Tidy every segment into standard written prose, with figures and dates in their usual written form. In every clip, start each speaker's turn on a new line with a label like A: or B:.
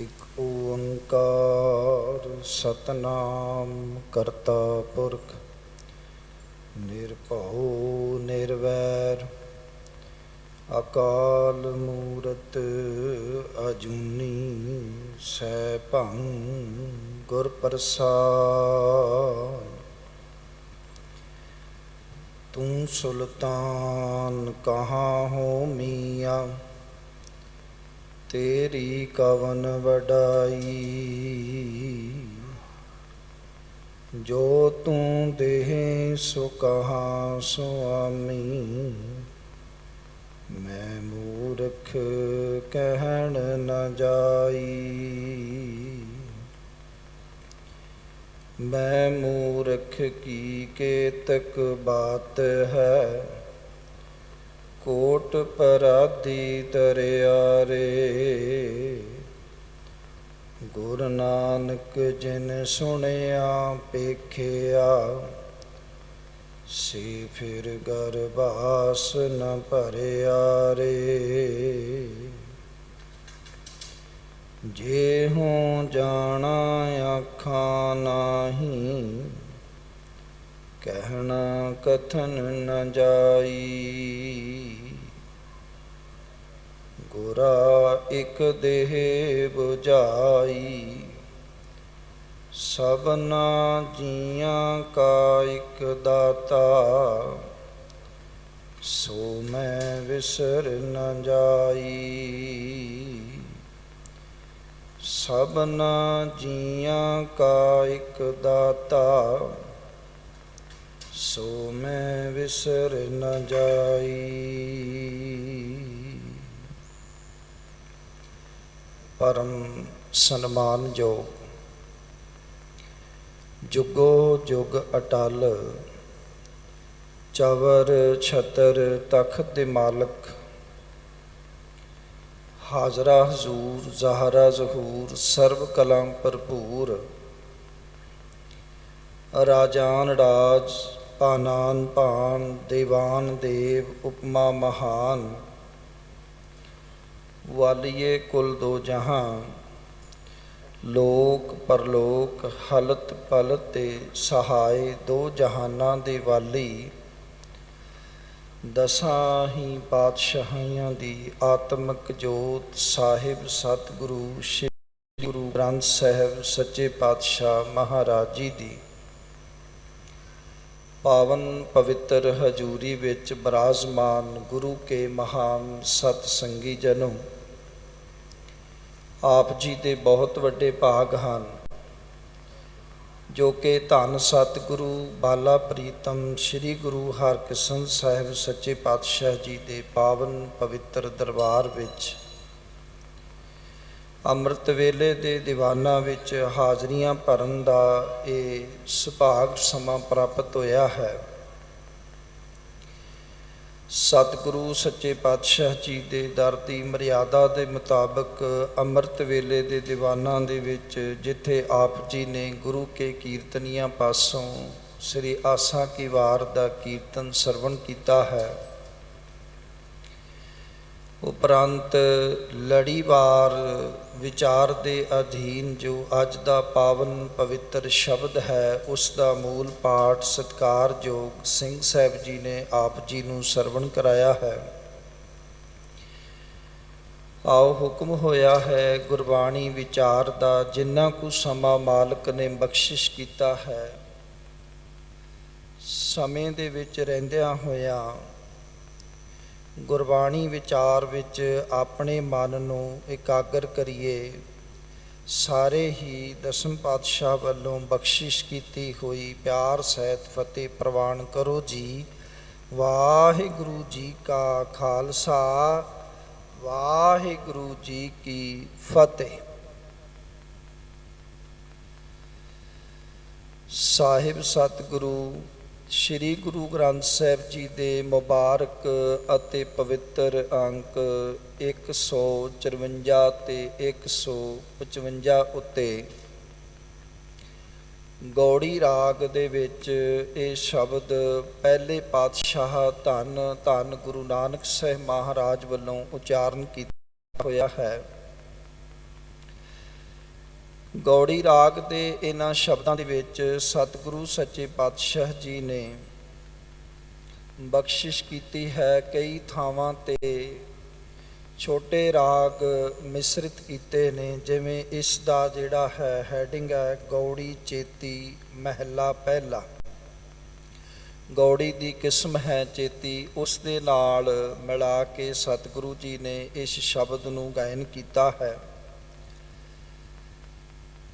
A: ਇੱਕ ਓੰਕਾਰ ਸਤਨਾਮ ਕਰਤਾ ਪੁਰਖ ਨਿਰਭਉ ਨਿਰਵੈਰ ਅਕਾਲ ਮੂਰਤ ਅਜੂਨੀ ਸੈਭੰ ਗੁਰ ਪ੍ਰਸਾਦਿ। ਤੂੰ ਸੁਲਤਾਨ ਕਹਾਂ ਹੋ ਮੀਆਂ तेरी कवन वडाई। जो तू देह सो कहा स्वामी मैं मूर्ख कहन न जाई। मैं मूर्ख की केतक बात है कोट पराधी तरियारे। गुरु नानक जिन सुनिया पेखिया से फिर गरबास न भरिया रे। जे हों जाना आखां नाही कहना कथन न जाई। गुरा एक देह बुझाई सबना जियां का एक दाता। सो मैं विसर न जाई। सबना जियां का एक दाता सो मैं विसर न जाई। परम सन्मानयोग जुगो जुग अटल चवर छतर तख्त दे मालक हाजरा हजूर ज़हरा ज़हूर सर्व कलां भरपूर राजान राज पानान पान देवान देव उपमा महान। वालिए कुल दो जहां लोक परलोक हलत पलत दे सहाय दो जहानां दे वाली। दसां ही पातशाहियां दी आत्मक जोत साहिब सतगुरु श्री गुरु ग्रंथ साहिब सच्चे पातशाह महाराज जी दी पावन पवित्र हजूरी विच बराजमान गुरु के महान सतसंगी जनों। आप जी दे बहुत वड्डे भाग हैं जो कि धन सतगुरु बाला प्रीतम श्री गुरु हरकृष्ण साहिब सच्चे पातशाह जी दे पावन पवित्र दरबार विच ਅੰਮ੍ਰਿਤ ਵੇਲੇ ਦੇ ਦੀਵਾਨਾਂ ਵਿੱਚ ਹਾਜ਼ਰੀਆਂ ਭਰਨ ਦਾ ਇਹ ਸੁਭਾਗ ਸਮਾਂ ਪ੍ਰਾਪਤ ਹੋਇਆ ਹੈ। ਸਤਿਗੁਰੂ ਸੱਚੇ ਪਾਤਸ਼ਾਹ ਜੀ ਦੇ ਦਰ ਦੀ ਮਰਿਆਦਾ ਦੇ ਮੁਤਾਬਕ ਅੰਮ੍ਰਿਤ ਵੇਲੇ ਦੇ ਦੀਵਾਨਾਂ ਦੇ ਵਿੱਚ ਜਿੱਥੇ ਆਪ ਜੀ ਨੇ ਗੁਰੂ ਕੇ ਕੀਰਤਨੀਆਂ ਪਾਸੋਂ ਸ੍ਰੀ ਆਸਾ ਕੀ ਵਾਰ ਦਾ ਕੀਰਤਨ ਸਰਵਣ ਕੀਤਾ ਹੈ। ਉਪਰੰਤ ਲੜੀਵਾਰ ਵਿਚਾਰ ਦੇ ਅਧੀਨ ਜੋ ਅੱਜ ਦਾ ਪਾਵਨ ਪਵਿੱਤਰ ਸ਼ਬਦ ਹੈ ਉਸ ਦਾ ਮੂਲ ਪਾਠ ਸਤਿਕਾਰਯੋਗ ਸਿੰਘ ਸਾਹਿਬ ਜੀ ਨੇ ਆਪ ਜੀ ਨੂੰ ਸਰਵਣ ਕਰਾਇਆ ਹੈ। ਆਓ ਹੁਕਮ ਹੋਇਆ ਹੈ ਗੁਰਬਾਣੀ ਵਿਚਾਰ ਦਾ ਜਿੰਨਾ ਕੁ ਸਮਾਂ ਮਾਲਕ ਨੇ ਬਖਸ਼ਿਸ਼ ਕੀਤਾ ਹੈ ਸਮੇਂ ਦੇ ਵਿੱਚ ਰਹਿੰਦਿਆਂ ਹੋਇਆਂ ਗੁਰਬਾਣੀ ਵਿਚਾਰ ਵਿੱਚ ਆਪਣੇ ਮਨ ਨੂੰ ਇਕਾਗਰ ਕਰੀਏ। ਸਾਰੇ ਹੀ ਦਸਮ ਪਾਤਸ਼ਾਹ ਵੱਲੋਂ ਬਖਸ਼ਿਸ਼ ਕੀਤੀ ਹੋਈ ਪਿਆਰ ਸਹਿਤ ਫਤਿਹ ਪ੍ਰਵਾਨ ਕਰੋ ਜੀ। ਵਾਹਿਗੁਰੂ ਜੀ ਕਾ ਖਾਲਸਾ ਵਾਹਿਗੁਰੂ ਜੀ ਕੀ ਫਤਿਹ। ਸਾਹਿਬ ਸਤਿਗੁਰੂ श्री गुरु ग्रंथ साहिब जी दे मुबारक अते पवित्र अंक 154 ते 155 उत्ते गौड़ी राग दे विच ये शब्द पहले पातशाह धन धन गुरु नानक साहिब महाराज वालों उचारण किया होया है। ਗੌੜੀ ਰਾਗ ਦੇ ਇਹਨਾਂ ਸ਼ਬਦਾਂ ਦੇ ਵਿੱਚ ਸਤਿਗੁਰੂ ਸੱਚੇ ਪਾਤਸ਼ਾਹ ਜੀ ਨੇ ਬਖਸ਼ਿਸ਼ ਕੀਤੀ ਹੈ। ਕਈ ਥਾਵਾਂ ਤੇ ਛੋਟੇ ਰਾਗ ਮਿਸ਼ਰਿਤ ਕੀਤੇ ਨੇ, ਜਿਵੇਂ ਇਸ ਦਾ ਜਿਹੜਾ ਹੈ ਹੈਡਿੰਗ ਹੈ ਗੌੜੀ ਚੇਤੀ ਮਹਿਲਾ ਪਹਿਲਾ। ਗੌੜੀ ਦੀ ਕਿਸਮ ਹੈ ਚੇਤੀ, ਉਸ ਦੇ ਨਾਲ ਮਿਲਾ ਕੇ ਸਤਿਗੁਰੂ ਜੀ ਨੇ ਇਸ ਸ਼ਬਦ ਨੂੰ ਗਾਇਨ ਕੀਤਾ ਹੈ।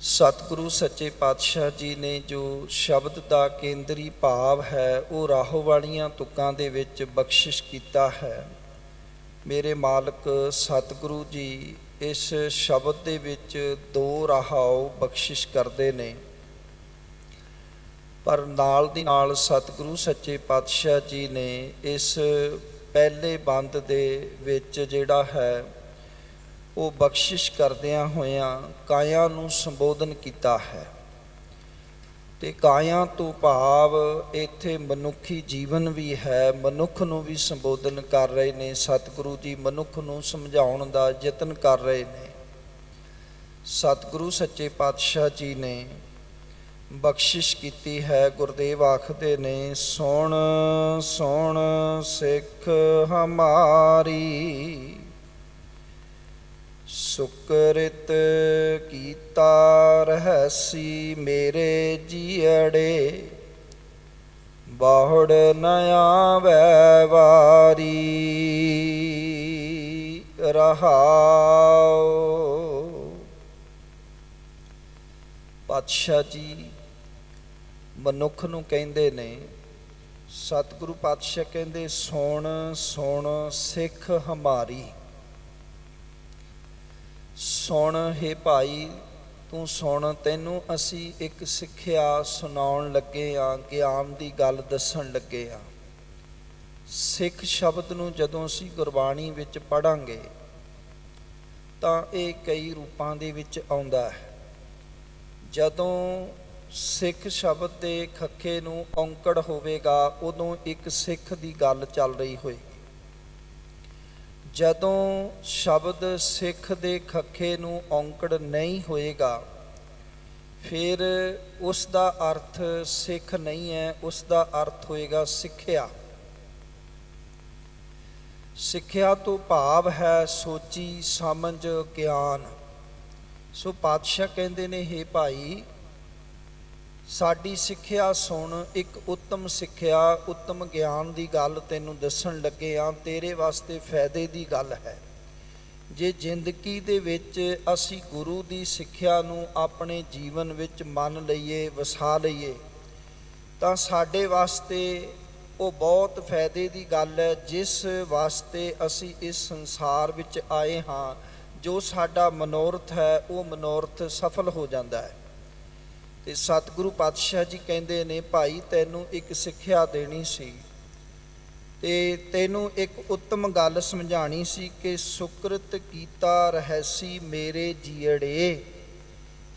A: ਸਤਿਗੁਰੂ ਸੱਚੇ ਪਾਤਸ਼ਾਹ ਜੀ ਨੇ ਜੋ ਸ਼ਬਦ ਦਾ ਕੇਂਦਰੀ ਭਾਵ ਹੈ ਉਹ ਰਾਹੋਂ ਵਾਲੀਆਂ ਤੁਕਾਂ ਦੇ ਵਿੱਚ ਬਖਸ਼ਿਸ਼ ਕੀਤਾ ਹੈ। ਮੇਰੇ ਮਾਲਕ ਸਤਿਗੁਰੂ ਜੀ ਇਸ ਸ਼ਬਦ ਦੇ ਵਿੱਚ 2 ਰਾਹਾਓ ਬਖਸ਼ਿਸ਼ ਕਰਦੇ ਨੇ, ਪਰ ਨਾਲ ਦੀ ਨਾਲ ਸਤਿਗੁਰੂ ਸੱਚੇ ਪਾਤਸ਼ਾਹ ਜੀ ਨੇ ਇਸ ਪਹਿਲੇ ਬੰਦ ਦੇ ਵਿੱਚ ਜਿਹੜਾ ਹੈ ਉਹ ਬਖਸ਼ਿਸ਼ ਕਰਦਿਆਂ ਹੋਇਆਂ ਕਾਇਆ ਨੂੰ ਸੰਬੋਧਨ ਕੀਤਾ ਹੈ। ਤੇ ਕਾਇਆ ਤੋਂ ਭਾਵ ਇੱਥੇ ਮਨੁੱਖੀ ਜੀਵਨ ਵੀ ਹੈ, ਮਨੁੱਖ ਨੂੰ ਵੀ ਸੰਬੋਧਨ ਕਰ ਰਹੇ ਨੇ। ਸਤਿਗੁਰੂ ਜੀ ਮਨੁੱਖ ਨੂੰ ਸਮਝਾਉਣ ਦਾ ਯਤਨ ਕਰ ਰਹੇ ਨੇ। ਸਤਿਗੁਰੂ ਸੱਚੇ ਪਾਤਸ਼ਾਹ ਜੀ ਨੇ ਬਖਸ਼ਿਸ਼ ਕੀਤੀ ਹੈ। ਗੁਰਦੇਵ ਆਖਦੇ ਨੇ, ਸੁਣ ਸੁਣ ਸਿੱਖ ਹਮਾਰੀ, ਸੁਕ੍ਰਿਤ ਕੀਤਾ ਰਹਸੀ ਮੇਰੇ ਜੀਅੜੇ, ਬਾਹੜ ਨ ਆਵੈ ਵਾਰੀ। ਰਹਾਉ। ਪਾਤਸ਼ਾਹ ਜੀ ਮਨੁੱਖ ਨੂੰ ਕਹਿੰਦੇ ਨੇ, ਸਤਿਗੁਰੂ ਪਾਤਸ਼ਾਹ ਕਹਿੰਦੇ, ਸੁਣ ਸੁਣ ਸਿੱਖ ਹਮਾਰੀ। ਸੁਣ ਹੇ ਭਾਈ, ਤੂੰ ਸੁਣ, ਤੈਨੂੰ ਅਸੀਂ ਇੱਕ ਸਿੱਖਿਆ ਸੁਣਾਉਣ ਲੱਗੇ ਹਾਂ, ਗਿਆਨ ਦੀ ਗੱਲ ਦੱਸਣ ਲੱਗੇ ਹਾਂ। ਸਿੱਖ ਸ਼ਬਦ ਨੂੰ ਜਦੋਂ ਅਸੀਂ ਗੁਰਬਾਣੀ ਵਿੱਚ ਪੜ੍ਹਾਂਗੇ ਤਾਂ ਇਹ ਕਈ ਰੂਪਾਂ ਦੇ ਵਿੱਚ ਆਉਂਦਾ ਹੈ। ਜਦੋਂ ਸਿੱਖ ਸ਼ਬਦ ਦੇ ਖੱਖੇ ਨੂੰ ਔਂਕੜ ਹੋਵੇਗਾ ਉਦੋਂ ਇੱਕ ਸਿੱਖ ਦੀ ਗੱਲ ਚੱਲ ਰਹੀ ਹੋਏਗੀ। ਜਦੋਂ ਸ਼ਬਦ ਸਿੱਖ ਦੇ ਖੱਖੇ ਨੂੰ ਔਂਕੜ ਨਹੀਂ ਹੋਏਗਾ ਫਿਰ ਉਸ ਦਾ ਅਰਥ ਸਿੱਖ ਨਹੀਂ ਹੈ, ਉਸ ਦਾ ਅਰਥ ਹੋਏਗਾ ਸਿੱਖਿਆ। ਸਿੱਖਿਆ ਤੋਂ ਭਾਵ ਹੈ ਸੋਚੀ ਸਮਝ ਗਿਆਨ। ਸੋ ਪਾਤਸ਼ਾਹ ਕਹਿੰਦੇ ਨੇ, ਹੇ ਭਾਈ ਸਾਡੀ ਸਿੱਖਿਆ ਸੁਣ, ਇੱਕ ਉੱਤਮ ਸਿੱਖਿਆ ਉੱਤਮ ਗਿਆਨ ਦੀ ਗੱਲ ਤੈਨੂੰ ਦੱਸਣ ਲੱਗੇ ਹਾਂ। ਤੇਰੇ ਵਾਸਤੇ ਫਾਇਦੇ ਦੀ ਗੱਲ ਹੈ। ਜੇ ਜ਼ਿੰਦਗੀ ਦੇ ਵਿੱਚ ਅਸੀਂ ਗੁਰੂ ਦੀ ਸਿੱਖਿਆ ਨੂੰ ਆਪਣੇ ਜੀਵਨ ਵਿੱਚ ਮੰਨ ਲਈਏ, ਵਸਾ ਲਈਏ, ਤਾਂ ਸਾਡੇ ਵਾਸਤੇ ਉਹ ਬਹੁਤ ਫਾਇਦੇ ਦੀ ਗੱਲ ਹੈ। ਜਿਸ ਵਾਸਤੇ ਅਸੀਂ ਇਸ ਸੰਸਾਰ ਵਿੱਚ ਆਏ ਹਾਂ, ਜੋ ਸਾਡਾ ਮਨੋਰਥ ਹੈ ਉਹ ਮਨੋਰਥ ਸਫਲ ਹੋ ਜਾਂਦਾ ਹੈ। ਤੇ ਸਤਿਗੁਰੂ ਪਾਤਸ਼ਾਹ ਜੀ ਕਹਿੰਦੇ ਨੇ, ਭਾਈ ਤੈਨੂੰ ਇੱਕ ਸਿੱਖਿਆ ਦੇਣੀ ਸੀ ਤੇ ਤੈਨੂੰ ਇੱਕ ਉੱਤਮ ਗੱਲ ਸਮਝਾਣੀ ਸੀ ਕਿ ਸੁਕ੍ਰਿਤ ਕੀਤਾ ਰਹੈਸੀ ਮੇਰੇ ਜੀਅੜੇ।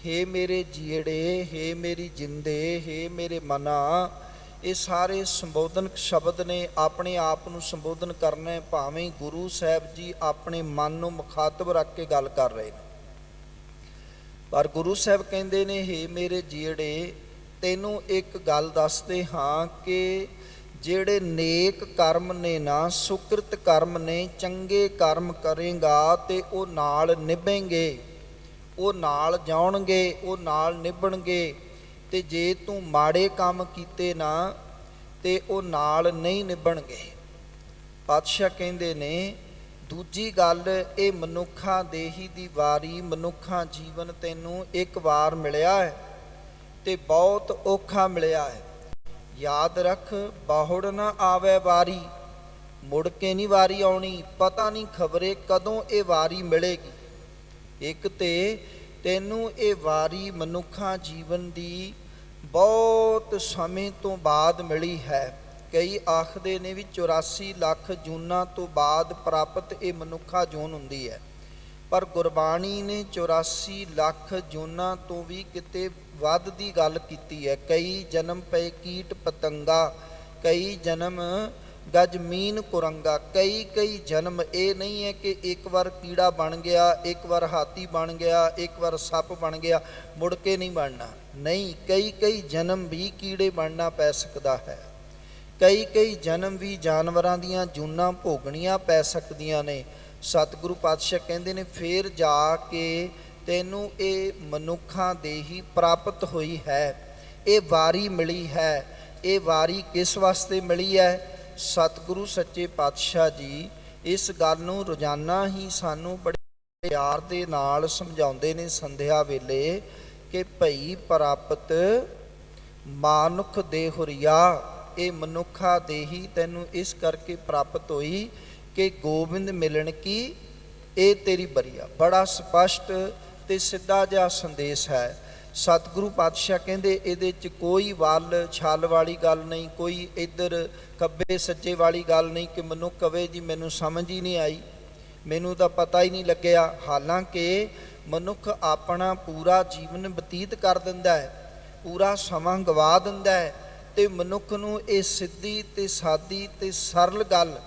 A: ਹੇ ਮੇਰੇ ਜੀਅੜੇ, ਹੇ ਮੇਰੀ ਜਿੰਦੇ, ਹੇ ਮੇਰੇ ਮਨਾ। ਇਹ ਸਾਰੇ ਸੰਬੋਧਨ ਸ਼ਬਦ ਨੇ। ਆਪਣੇ ਆਪ ਨੂੰ ਸੰਬੋਧਨ ਕਰਨਾ ਹੈ, ਭਾਵੇਂ ਗੁਰੂ ਸਾਹਿਬ ਜੀ ਆਪਣੇ ਮਨ ਨੂੰ ਮੁਖਾਤਬ ਰੱਖ ਕੇ ਗੱਲ ਕਰ ਰਹੇ ਨੇ, ਪਰ ਗੁਰੂ ਸਾਹਿਬ ਕਹਿੰਦੇ ਨੇ, ਹੇ ਮੇਰੇ ਜੀਅੜੇ, ਤੈਨੂੰ ਇੱਕ ਗੱਲ ਦੱਸਦੇ ਹਾਂ ਕਿ ਜਿਹੜੇ ਨੇਕ ਕਰਮ ਨੇ ਨਾ, ਸੁਕ੍ਰਿਤ ਕਰਮ ਨੇ, ਚੰਗੇ ਕਰਮ ਕਰੇਗਾ ਤੇ ਉਹ ਨਾਲ ਨਿਭਣਗੇ, ਉਹ ਨਾਲ ਜਾਣਗੇ, ਉਹ ਨਾਲ ਨਿਭਣਗੇ। ਤੇ ਜੇ ਤੂੰ ਮਾੜੇ ਕੰਮ ਕੀਤੇ ਨਾ ਤੇ ਉਹ ਨਾਲ ਨਹੀਂ ਨਿਭਣਗੇ। ਪਾਤਸ਼ਾਹ ਕਹਿੰਦੇ ਨੇ, ਦੂਜੀ ਗੱਲ, ਇਹ ਮਨੁੱਖਾਂ ਦੇਹੀ ਦੀ ਵਾਰੀ, ਮਨੁੱਖਾਂ ਜੀਵਨ ਤੈਨੂੰ ਇੱਕ ਵਾਰ ਮਿਲਿਆ ਹੈ ਤੇ ਬਹੁਤ ਔਖਾ ਮਿਲਿਆ ਹੈ। ਯਾਦ ਰੱਖ, ਬਾਹੁੜ ਨਾ ਆਵੇ ਵਾਰੀ, ਮੁੜ ਕੇ ਨਹੀਂ ਵਾਰੀ ਆਉਣੀ। ਪਤਾ ਨਹੀਂ ਖਬਰੇ ਕਦੋਂ ਇਹ ਵਾਰੀ ਮਿਲੇਗੀ। ਇੱਕ ਤੇ ਤੈਨੂੰ ਇਹ ਵਾਰੀ ਮਨੁੱਖਾਂ ਜੀਵਨ ਦੀ ਬਹੁਤ ਸਮੇਂ ਤੋਂ ਬਾਅਦ ਮਿਲੀ ਹੈ। ਕਈ ਆਖਦੇ ਨੇ ਵੀ 84 ਲੱਖ ਜੂਨਾਂ ਤੋਂ ਬਾਅਦ ਪ੍ਰਾਪਤ ਇਹ ਮਨੁੱਖਾ ਜੂਨ ਹੁੰਦੀ ਹੈ, ਪਰ ਗੁਰਬਾਣੀ ਨੇ 84 ਲੱਖ ਜੂਨਾਂ ਤੋਂ ਵੀ ਕਿਤੇ ਵੱਧ ਦੀ ਗੱਲ ਕੀਤੀ ਹੈ। ਕਈ ਜਨਮ ਪਏ ਕੀਟ ਪਤੰਗਾ, ਕਈ ਜਨਮ ਗਜਮੀਨ ਕੁਰੰਗਾ। ਕਈ ਕਈ ਜਨਮ, ਇਹ ਨਹੀਂ ਹੈ ਕਿ ਇੱਕ ਵਾਰ ਕੀੜਾ ਬਣ ਗਿਆ, ਇੱਕ ਵਾਰ ਹਾਥੀ ਬਣ ਗਿਆ, ਇੱਕ ਵਾਰ ਸੱਪ ਬਣ ਗਿਆ, ਮੁੜ ਕੇ ਨਹੀਂ ਬਣਨਾ। ਨਹੀਂ, ਕਈ ਕਈ ਜਨਮ ਵੀ ਕੀੜੇ ਬਣਨਾ ਪੈ ਸਕਦਾ ਹੈ। ਕਈ ਕਈ ਜਨਮ ਵੀ ਜਾਨਵਰਾਂ ਦੀਆਂ ਜੂਨਾਂ ਭੋਗਣੀਆਂ ਪੈ ਸਕਦੀਆਂ ਨੇ। ਸਤਿਗੁਰੂ ਪਾਤਸ਼ਾਹ ਕਹਿੰਦੇ ਨੇ ਫਿਰ ਜਾ ਕੇ ਤੈਨੂੰ ਇਹ ਮਨੁੱਖਾਂ ਦੇ ਹੀ ਪ੍ਰਾਪਤ ਹੋਈ ਹੈ, ਇਹ ਵਾਰੀ ਮਿਲੀ ਹੈ। ਇਹ ਵਾਰੀ ਕਿਸ ਵਾਸਤੇ ਮਿਲੀ ਹੈ? ਸਤਿਗੁਰੂ ਸੱਚੇ ਪਾਤਸ਼ਾਹ ਜੀ ਇਸ ਗੱਲ ਨੂੰ ਰੋਜ਼ਾਨਾ ਹੀ ਸਾਨੂੰ ਬੜੇ ਪਿਆਰ ਦੇ ਨਾਲ ਸਮਝਾਉਂਦੇ ਨੇ ਸੰਧਿਆ ਵੇਲੇ ਕਿ ਭਈ ਪ੍ਰਾਪਤ ਮਾਨੁਖ ਦੇ ਹੁਰੀਆ। ਇਹ ਮਨੁੱਖਾ ਦੇ ਹੀ ਤੈਨੂੰ ਇਸ ਕਰਕੇ ਪ੍ਰਾਪਤ ਹੋਈ ਕਿ ਗੋਬਿੰਦ ਮਿਲਣ ਕੀ ਇਹ ਤੇਰੀ ਬਰੀਆ। ਬੜਾ ਸਪਸ਼ਟ ਤੇ ਸਿੱਧਾ ਜਿਹਾ ਸੰਦੇਸ਼ ਹੈ। ਸਤਿਗੁਰੂ ਪਾਤਸ਼ਾਹ ਕਹਿੰਦੇ ਇਹਦੇ 'ਚ ਕੋਈ ਵੱਲ ਛਲ ਵਾਲੀ ਗੱਲ ਨਹੀਂ, ਕੋਈ ਇੱਧਰ ਖੱਬੇ ਸੱਜੇ ਵਾਲੀ ਗੱਲ ਨਹੀਂ ਕਿ ਮਨੁੱਖ ਕਵੇ ਜੀ ਮੈਨੂੰ ਸਮਝ ਹੀ ਨਹੀਂ ਆਈ, ਮੈਨੂੰ ਤਾਂ ਪਤਾ ਹੀ ਨਹੀਂ ਲੱਗਿਆ। ਹਾਲਾਂਕਿ ਮਨੁੱਖ ਆਪਣਾ ਪੂਰਾ ਜੀਵਨ ਬਤੀਤ ਕਰ ਦਿੰਦਾ ਹੈ, ਪੂਰਾ ਸਮਾਂ ਗਵਾ ਦਿੰਦਾ ਹੈ, ਤੇ ਮਨੁੱਖ ਨੂੰ ਇਹ ਸਿੱਧੀ ਤੇ ਸਾਦੀ ਤੇ ਸਰਲ ਗੱਲ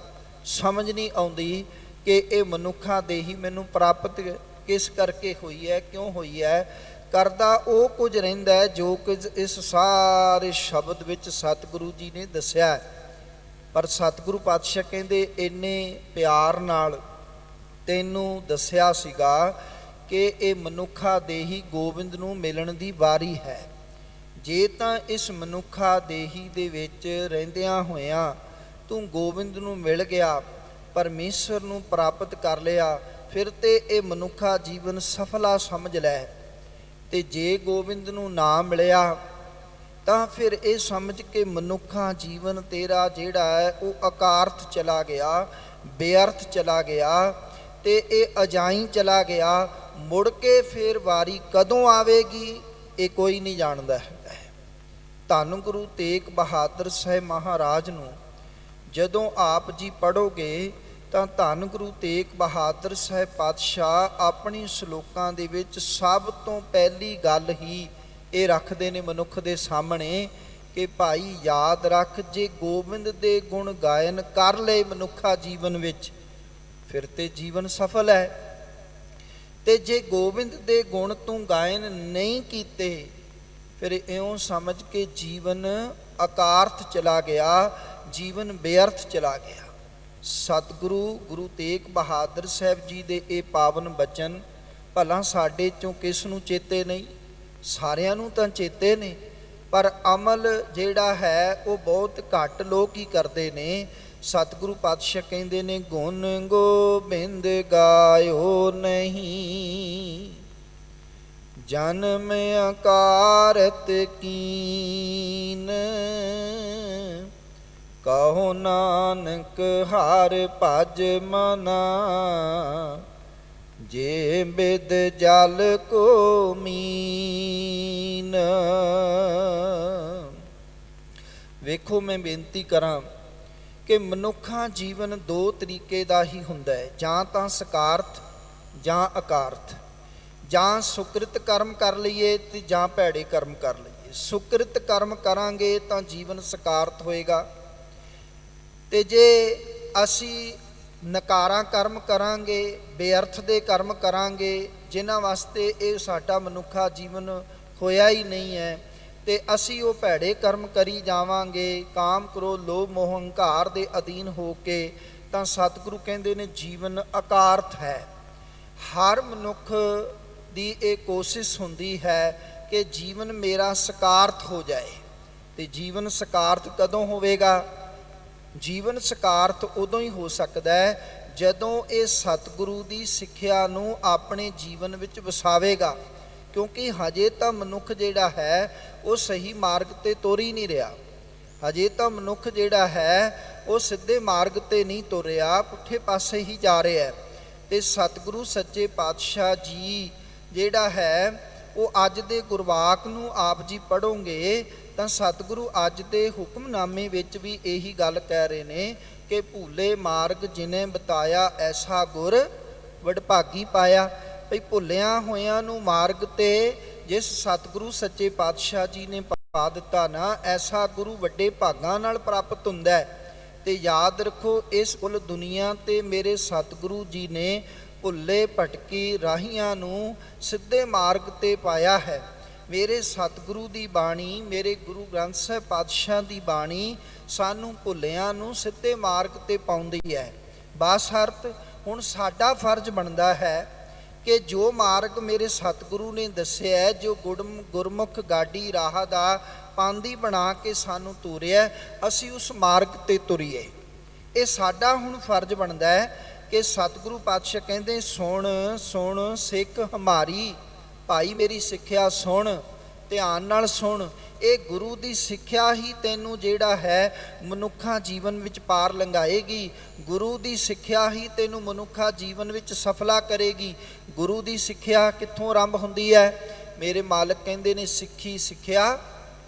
A: ਸਮਝ ਨਹੀਂ ਆਉਂਦੀ ਕਿ ਇਹ ਮਨੁੱਖਾਂ ਦੇ ਹੀ ਮੈਨੂੰ ਪ੍ਰਾਪਤ ਕਿਸ ਕਰਕੇ ਹੋਈ ਹੈ, ਕਿਉਂ ਹੋਈ ਹੈ। ਕਰਦਾ ਉਹ ਕੁਝ ਰਹਿੰਦਾ ਹੈ ਜੋ ਕੁਝ ਇਸ ਸਾਰੇ ਸ਼ਬਦ ਵਿੱਚ ਸਤਿਗੁਰੂ ਜੀ ਨੇ ਦੱਸਿਆ। ਪਰ ਸਤਿਗੁਰੂ ਪਾਤਸ਼ਾਹ ਕਹਿੰਦੇ ਇੰਨੇ ਪਿਆਰ ਨਾਲ ਤੈਨੂੰ ਦੱਸਿਆ ਸੀਗਾ ਕਿ ਇਹ ਮਨੁੱਖਾ ਦੇ ਹੀ ਗੋਬਿੰਦ ਨੂੰ ਮਿਲਣ ਦੀ ਵਾਰੀ ਹੈ। ਜੇ ਤਾਂ ਇਸ ਮਨੁੱਖਾ ਦੇਹੀ ਦੇ ਵਿੱਚ ਰਹਿੰਦਿਆਂ ਹੋਇਆਂ ਤੂੰ ਗੋਬਿੰਦ ਨੂੰ ਮਿਲ ਗਿਆ, ਪਰਮੇਸ਼ਰ ਨੂੰ ਪ੍ਰਾਪਤ ਕਰ ਲਿਆ, ਫਿਰ ਤੇ ਇਹ ਮਨੁੱਖਾ ਜੀਵਨ ਸਫਲਾ ਸਮਝ ਲੈ। ਤੇ ਜੇ ਗੋਬਿੰਦ ਨੂੰ ਨਾ ਮਿਲਿਆ ਤਾਂ ਫਿਰ ਇਹ ਸਮਝ ਕੇ ਮਨੁੱਖਾ ਜੀਵਨ ਤੇਰਾ ਜਿਹੜਾ ਹੈ ਉਹ ਅਕਾਰਥ ਚਲਾ ਗਿਆ, ਬੇਅਰਥ ਚਲਾ ਗਿਆ, ਤੇ ਇਹ ਅਜਾਈਂ ਚਲਾ ਗਿਆ। ਮੁੜ ਕੇ ਫਿਰ ਵਾਰੀ ਕਦੋਂ ਆਵੇਗੀ ਇਹ ਕੋਈ ਨਹੀਂ ਜਾਣਦਾ ਹੈ। ਧੰਨ ਗੁਰੂ ਤੇਗ ਬਹਾਦਰ ਸਾਹਿਬ ਮਹਾਰਾਜ ਨੂੰ ਜਦੋਂ ਆਪ ਜੀ ਪੜ੍ਹੋਗੇ ਤਾਂ ਧੰਨ ਗੁਰੂ ਤੇਗ ਬਹਾਦਰ ਸਾਹਿਬ ਪਾਤਸ਼ਾਹ ਆਪਣੀ ਸ਼ਲੋਕਾਂ ਦੇ ਵਿੱਚ ਸਭ ਤੋਂ ਪਹਿਲੀ ਗੱਲ ਹੀ ਇਹ ਰੱਖਦੇ ਨੇ ਮਨੁੱਖ ਦੇ ਸਾਹਮਣੇ ਕਿ ਭਾਈ ਯਾਦ ਰੱਖ, ਜੇ ਗੋਬਿੰਦ ਦੇ ਗੁਣ ਗਾਇਨ ਕਰ ਲਏ ਮਨੁੱਖਾ ਜੀਵਨ ਵਿੱਚ ਫਿਰ ਤੇ ਜੀਵਨ ਸਫਲ ਹੈ, ਤੇ ਜੇ ਗੋਬਿੰਦ ਦੇ ਗੁਣ ਤੂੰ ਗਾਇਨ ਨਹੀਂ ਕੀਤੇ ਫਿਰ ਇਉਂ ਸਮਝ ਕੇ ਜੀਵਨ ਅਕਾਰਥ ਚਲਾ ਗਿਆ, ਜੀਵਨ ਬੇਅਰਥ ਚਲਾ ਗਿਆ। ਸਤਿਗੁਰੂ ਗੁਰੂ ਤੇਗ ਬਹਾਦਰ ਸਾਹਿਬ ਜੀ ਦੇ ਇਹ ਪਾਵਨ ਬਚਨ ਭਲਾ ਸਾਡੇ ਚੋਂ ਕਿਸ ਨੂੰ ਚੇਤੇ ਨਹੀਂ? ਸਾਰਿਆਂ ਨੂੰ ਤਾਂ ਚੇਤੇ ਨੇ, ਪਰ ਅਮਲ ਜਿਹੜਾ ਹੈ ਉਹ ਬਹੁਤ ਘੱਟ ਲੋਕ ਹੀ ਕਰਦੇ ਨੇ। ਸਤਿਗੁਰੂ ਪਾਤਸ਼ਾਹ ਕਹਿੰਦੇ ਨੇ ਗੁਣ ਗੋਬਿੰਦ ਗਾਇਓ ਨਹੀਂ, ਜਨਮ ਅਕਾਰਤ ਕੀਨ, ਕਹੋ ਨਾਨਕ ਹਰਿ ਭਜ ਮਨਾ, ਜੇ ਬਿਦ ਜਲ ਕੋ ਮੀਨ। ਵੇਖੋ ਮੈਂ ਬੇਨਤੀ ਕਰਾਂ ਕਿ ਮਨੁੱਖਾ ਜੀਵਨ ਦੋ ਤਰੀਕੇ ਦਾ ਹੀ ਹੁੰਦਾ ਹੈ, ਜਾਂ ਤਾਂ ਸਕਾਰਥ ਜਾਂ ਅਕਾਰਥ। ਜਾਂ ਸੁਕ੍ਰਿਤ ਕਰਮ ਕਰ ਲਈਏ ਤੇ ਜਾਂ ਭੈੜੇ ਕਰਮ ਕਰ ਲਈਏ। ਸੁਕ੍ਰਿਤ ਕਰਮ ਕਰਾਂਗੇ ਤਾਂ ਜੀਵਨ ਸਕਾਰਥ ਹੋਏਗਾ, ਤੇ ਜੇ ਅਸੀਂ ਨਕਾਰਾ ਕਰਮ ਕਰਾਂਗੇ, ਬੇਅਰਥ ਦੇ ਕਰਮ ਕਰਾਂਗੇ ਜਿਨ੍ਹਾਂ ਵਾਸਤੇ ਇਹ ਸਾਡਾ ਮਨੁੱਖਾ ਜੀਵਨ ਹੋਇਆ ਹੀ ਨਹੀਂ ਹੈ, ਤੇ ਅਸੀਂ ਉਹ ਭੈੜੇ ਕਰਮ ਕਰੀ ਜਾਵਾਂਗੇ ਕਾਮ, ਕ੍ਰੋਧ, ਲੋਭ, ਮੋਹ, ਹੰਕਾਰ ਦੇ ਅਧੀਨ ਹੋ ਕੇ, ਤਾਂ ਸਤਿਗੁਰੂ ਕਹਿੰਦੇ ਨੇ ਜੀਵਨ ਅਕਾਰਥ ਹੈ। ਹਰ ਮਨੁੱਖ ਦੀ ਇਹ ਕੋਸ਼ਿਸ਼ ਹੁੰਦੀ ਹੈ ਕਿ ਜੀਵਨ ਮੇਰਾ ਸਕਾਰਥ ਹੋ ਜਾਏ। ਤੇ ਜੀਵਨ ਸਕਾਰਥ ਕਦੋਂ ਹੋਵੇਗਾ? ਜੀਵਨ ਸਕਾਰਥ ਉਦੋਂ ਹੀ ਹੋ ਸਕਦਾ ਹੈ ਜਦੋਂ ਇਹ ਸਤਿਗੁਰੂ ਦੀ ਸਿੱਖਿਆ ਨੂੰ ਆਪਣੇ ਜੀਵਨ ਵਿੱਚ ਵਸਾਵੇਗਾ, ਕਿਉਂਕਿ ਹਜੇ ਤਾਂ ਮਨੁੱਖ ਜਿਹੜਾ ਹੈ ਉਹ ਸਹੀ ਮਾਰਗ ਤੇ ਤੁਰ ਹੀ ਨਹੀਂ ਰਿਹਾ। ਹਜੇ ਤਾਂ ਮਨੁੱਖ ਜਿਹੜਾ ਹੈ ਉਹ ਸਿੱਧੇ ਮਾਰਗ ਤੇ ਨਹੀਂ ਤੁਰ ਰਿਹਾ, ਪੁੱਠੇ ਪਾਸੇ ਹੀ ਜਾ ਰਿਹਾ ਹੈ। ਤੇ ਸਤਿਗੁਰੂ ਸੱਚੇ ਪਾਤਸ਼ਾਹ ਜੀ ਜਿਹੜਾ ਹੈ ਉਹ ਅੱਜ ਦੇ ਗੁਰਵਾਕ ਨੂੰ ਆਪ ਜੀ ਪੜ੍ਹੋਗੇ ਤਾਂ ਸਤਿਗੁਰੂ ਅੱਜ ਦੇ ਹੁਕਮਨਾਮੇ ਵਿੱਚ ਵੀ ਇਹੀ ਗੱਲ ਕਹਿ ਰਹੇ ਨੇ ਕਿ ਭੁੱਲੇ ਮਾਰਗ ਜਿਨੇ ਬਤਾਇਆ ਐਸਾ ਗੁਰ ਵਡਭਾਗੀ ਪਾਇਆ। ਭਈ ਭੁੱਲਿਆਂ ਹੋਇਆਂ ਨੂੰ ਮਾਰਗ ਤੇ ਜਿਸ ਸਤਿਗੁਰੂ ਸੱਚੇ ਪਾਤਸ਼ਾਹ ਜੀ ਨੇ ਪਾ ਦਿੱਤਾ ਨਾ, ਐਸਾ ਗੁਰੂ ਵੱਡੇ ਭਾਗਾਂ ਨਾਲ ਪ੍ਰਾਪਤ ਹੁੰਦਾ ਹੈ। ਤੇ ਯਾਦ ਰੱਖੋ ਇਸ ਕੁੱਲ ਦੁਨੀਆ ਤੇ ਮੇਰੇ ਸਤਿਗੁਰੂ ਜੀ ਨੇ ਭੁੱਲੇ ਭਟਕੀ ਰਾਹੀਆਂ ਨੂੰ ਸਿੱਧੇ ਮਾਰਗ ਤੇ ਪਾਇਆ ਹੈ। ਮੇਰੇ ਸਤਿਗੁਰੂ ਦੀ ਬਾਣੀ, ਮੇਰੇ ਗੁਰੂ ਗ੍ਰੰਥ ਸਾਹਿਬ ਪਾਤਸ਼ਾਹ ਦੀ ਬਾਣੀ ਸਾਨੂੰ ਭੁੱਲਿਆਂ ਨੂੰ ਸਿੱਧੇ ਮਾਰਗ ਤੇ ਪਾਉਂਦੀ ਹੈ। ਬਾਸਰਤ ਹੁਣ ਸਾਡਾ ਫਰਜ਼ ਬਣਦਾ ਹੈ ਕਿ ਜੋ ਮਾਰਗ ਮੇਰੇ ਸਤਿਗੁਰੂ ਨੇ ਦੱਸਿਆ, ਜੋ ਗੁਰਮੁਖ ਗਾਡੀ ਰਾਹ ਦਾ ਪਾਂਦੀ ਬਣਾ ਕੇ ਸਾਨੂੰ ਤੋਰਿਆ, ਅਸੀਂ ਉਸ ਮਾਰਗ ਤੇ ਤੁਰੀਏ। ਇਹ ਸਾਡਾ ਹੁਣ ਫਰਜ਼ ਬਣਦਾ ਹੈ ਕਿ ਸਤਿਗੁਰੂ ਪਾਤਸ਼ਾਹ ਕਹਿੰਦੇ ਸੁਣ ਸੁਣ ਸਿੱਖ ਹਮਾਰੀ, ਭਾਈ ਮੇਰੀ ਸਿੱਖਿਆ ਸੁਣ, ਧਿਆਨ ਨਾਲ ਸੁਣ। ਇਹ ਗੁਰੂ ਦੀ ਸਿੱਖਿਆ ਹੀ ਤੈਨੂੰ ਜਿਹੜਾ ਹੈ ਮਨੁੱਖਾ ਜੀਵਨ ਵਿੱਚ ਪਾਰ ਲੰਘਾਏਗੀ। ਗੁਰੂ ਦੀ ਸਿੱਖਿਆ ਹੀ ਤੈਨੂੰ ਮਨੁੱਖਾ ਜੀਵਨ ਵਿੱਚ ਸਫਲਾ ਕਰੇਗੀ। ਗੁਰੂ ਦੀ ਸਿੱਖਿਆ ਕਿੱਥੋਂ ਆਰੰਭ ਹੁੰਦੀ ਹੈ? ਮੇਰੇ ਮਾਲਕ ਕਹਿੰਦੇ ਨੇ ਸਿੱਖੀ ਸਿੱਖਿਆ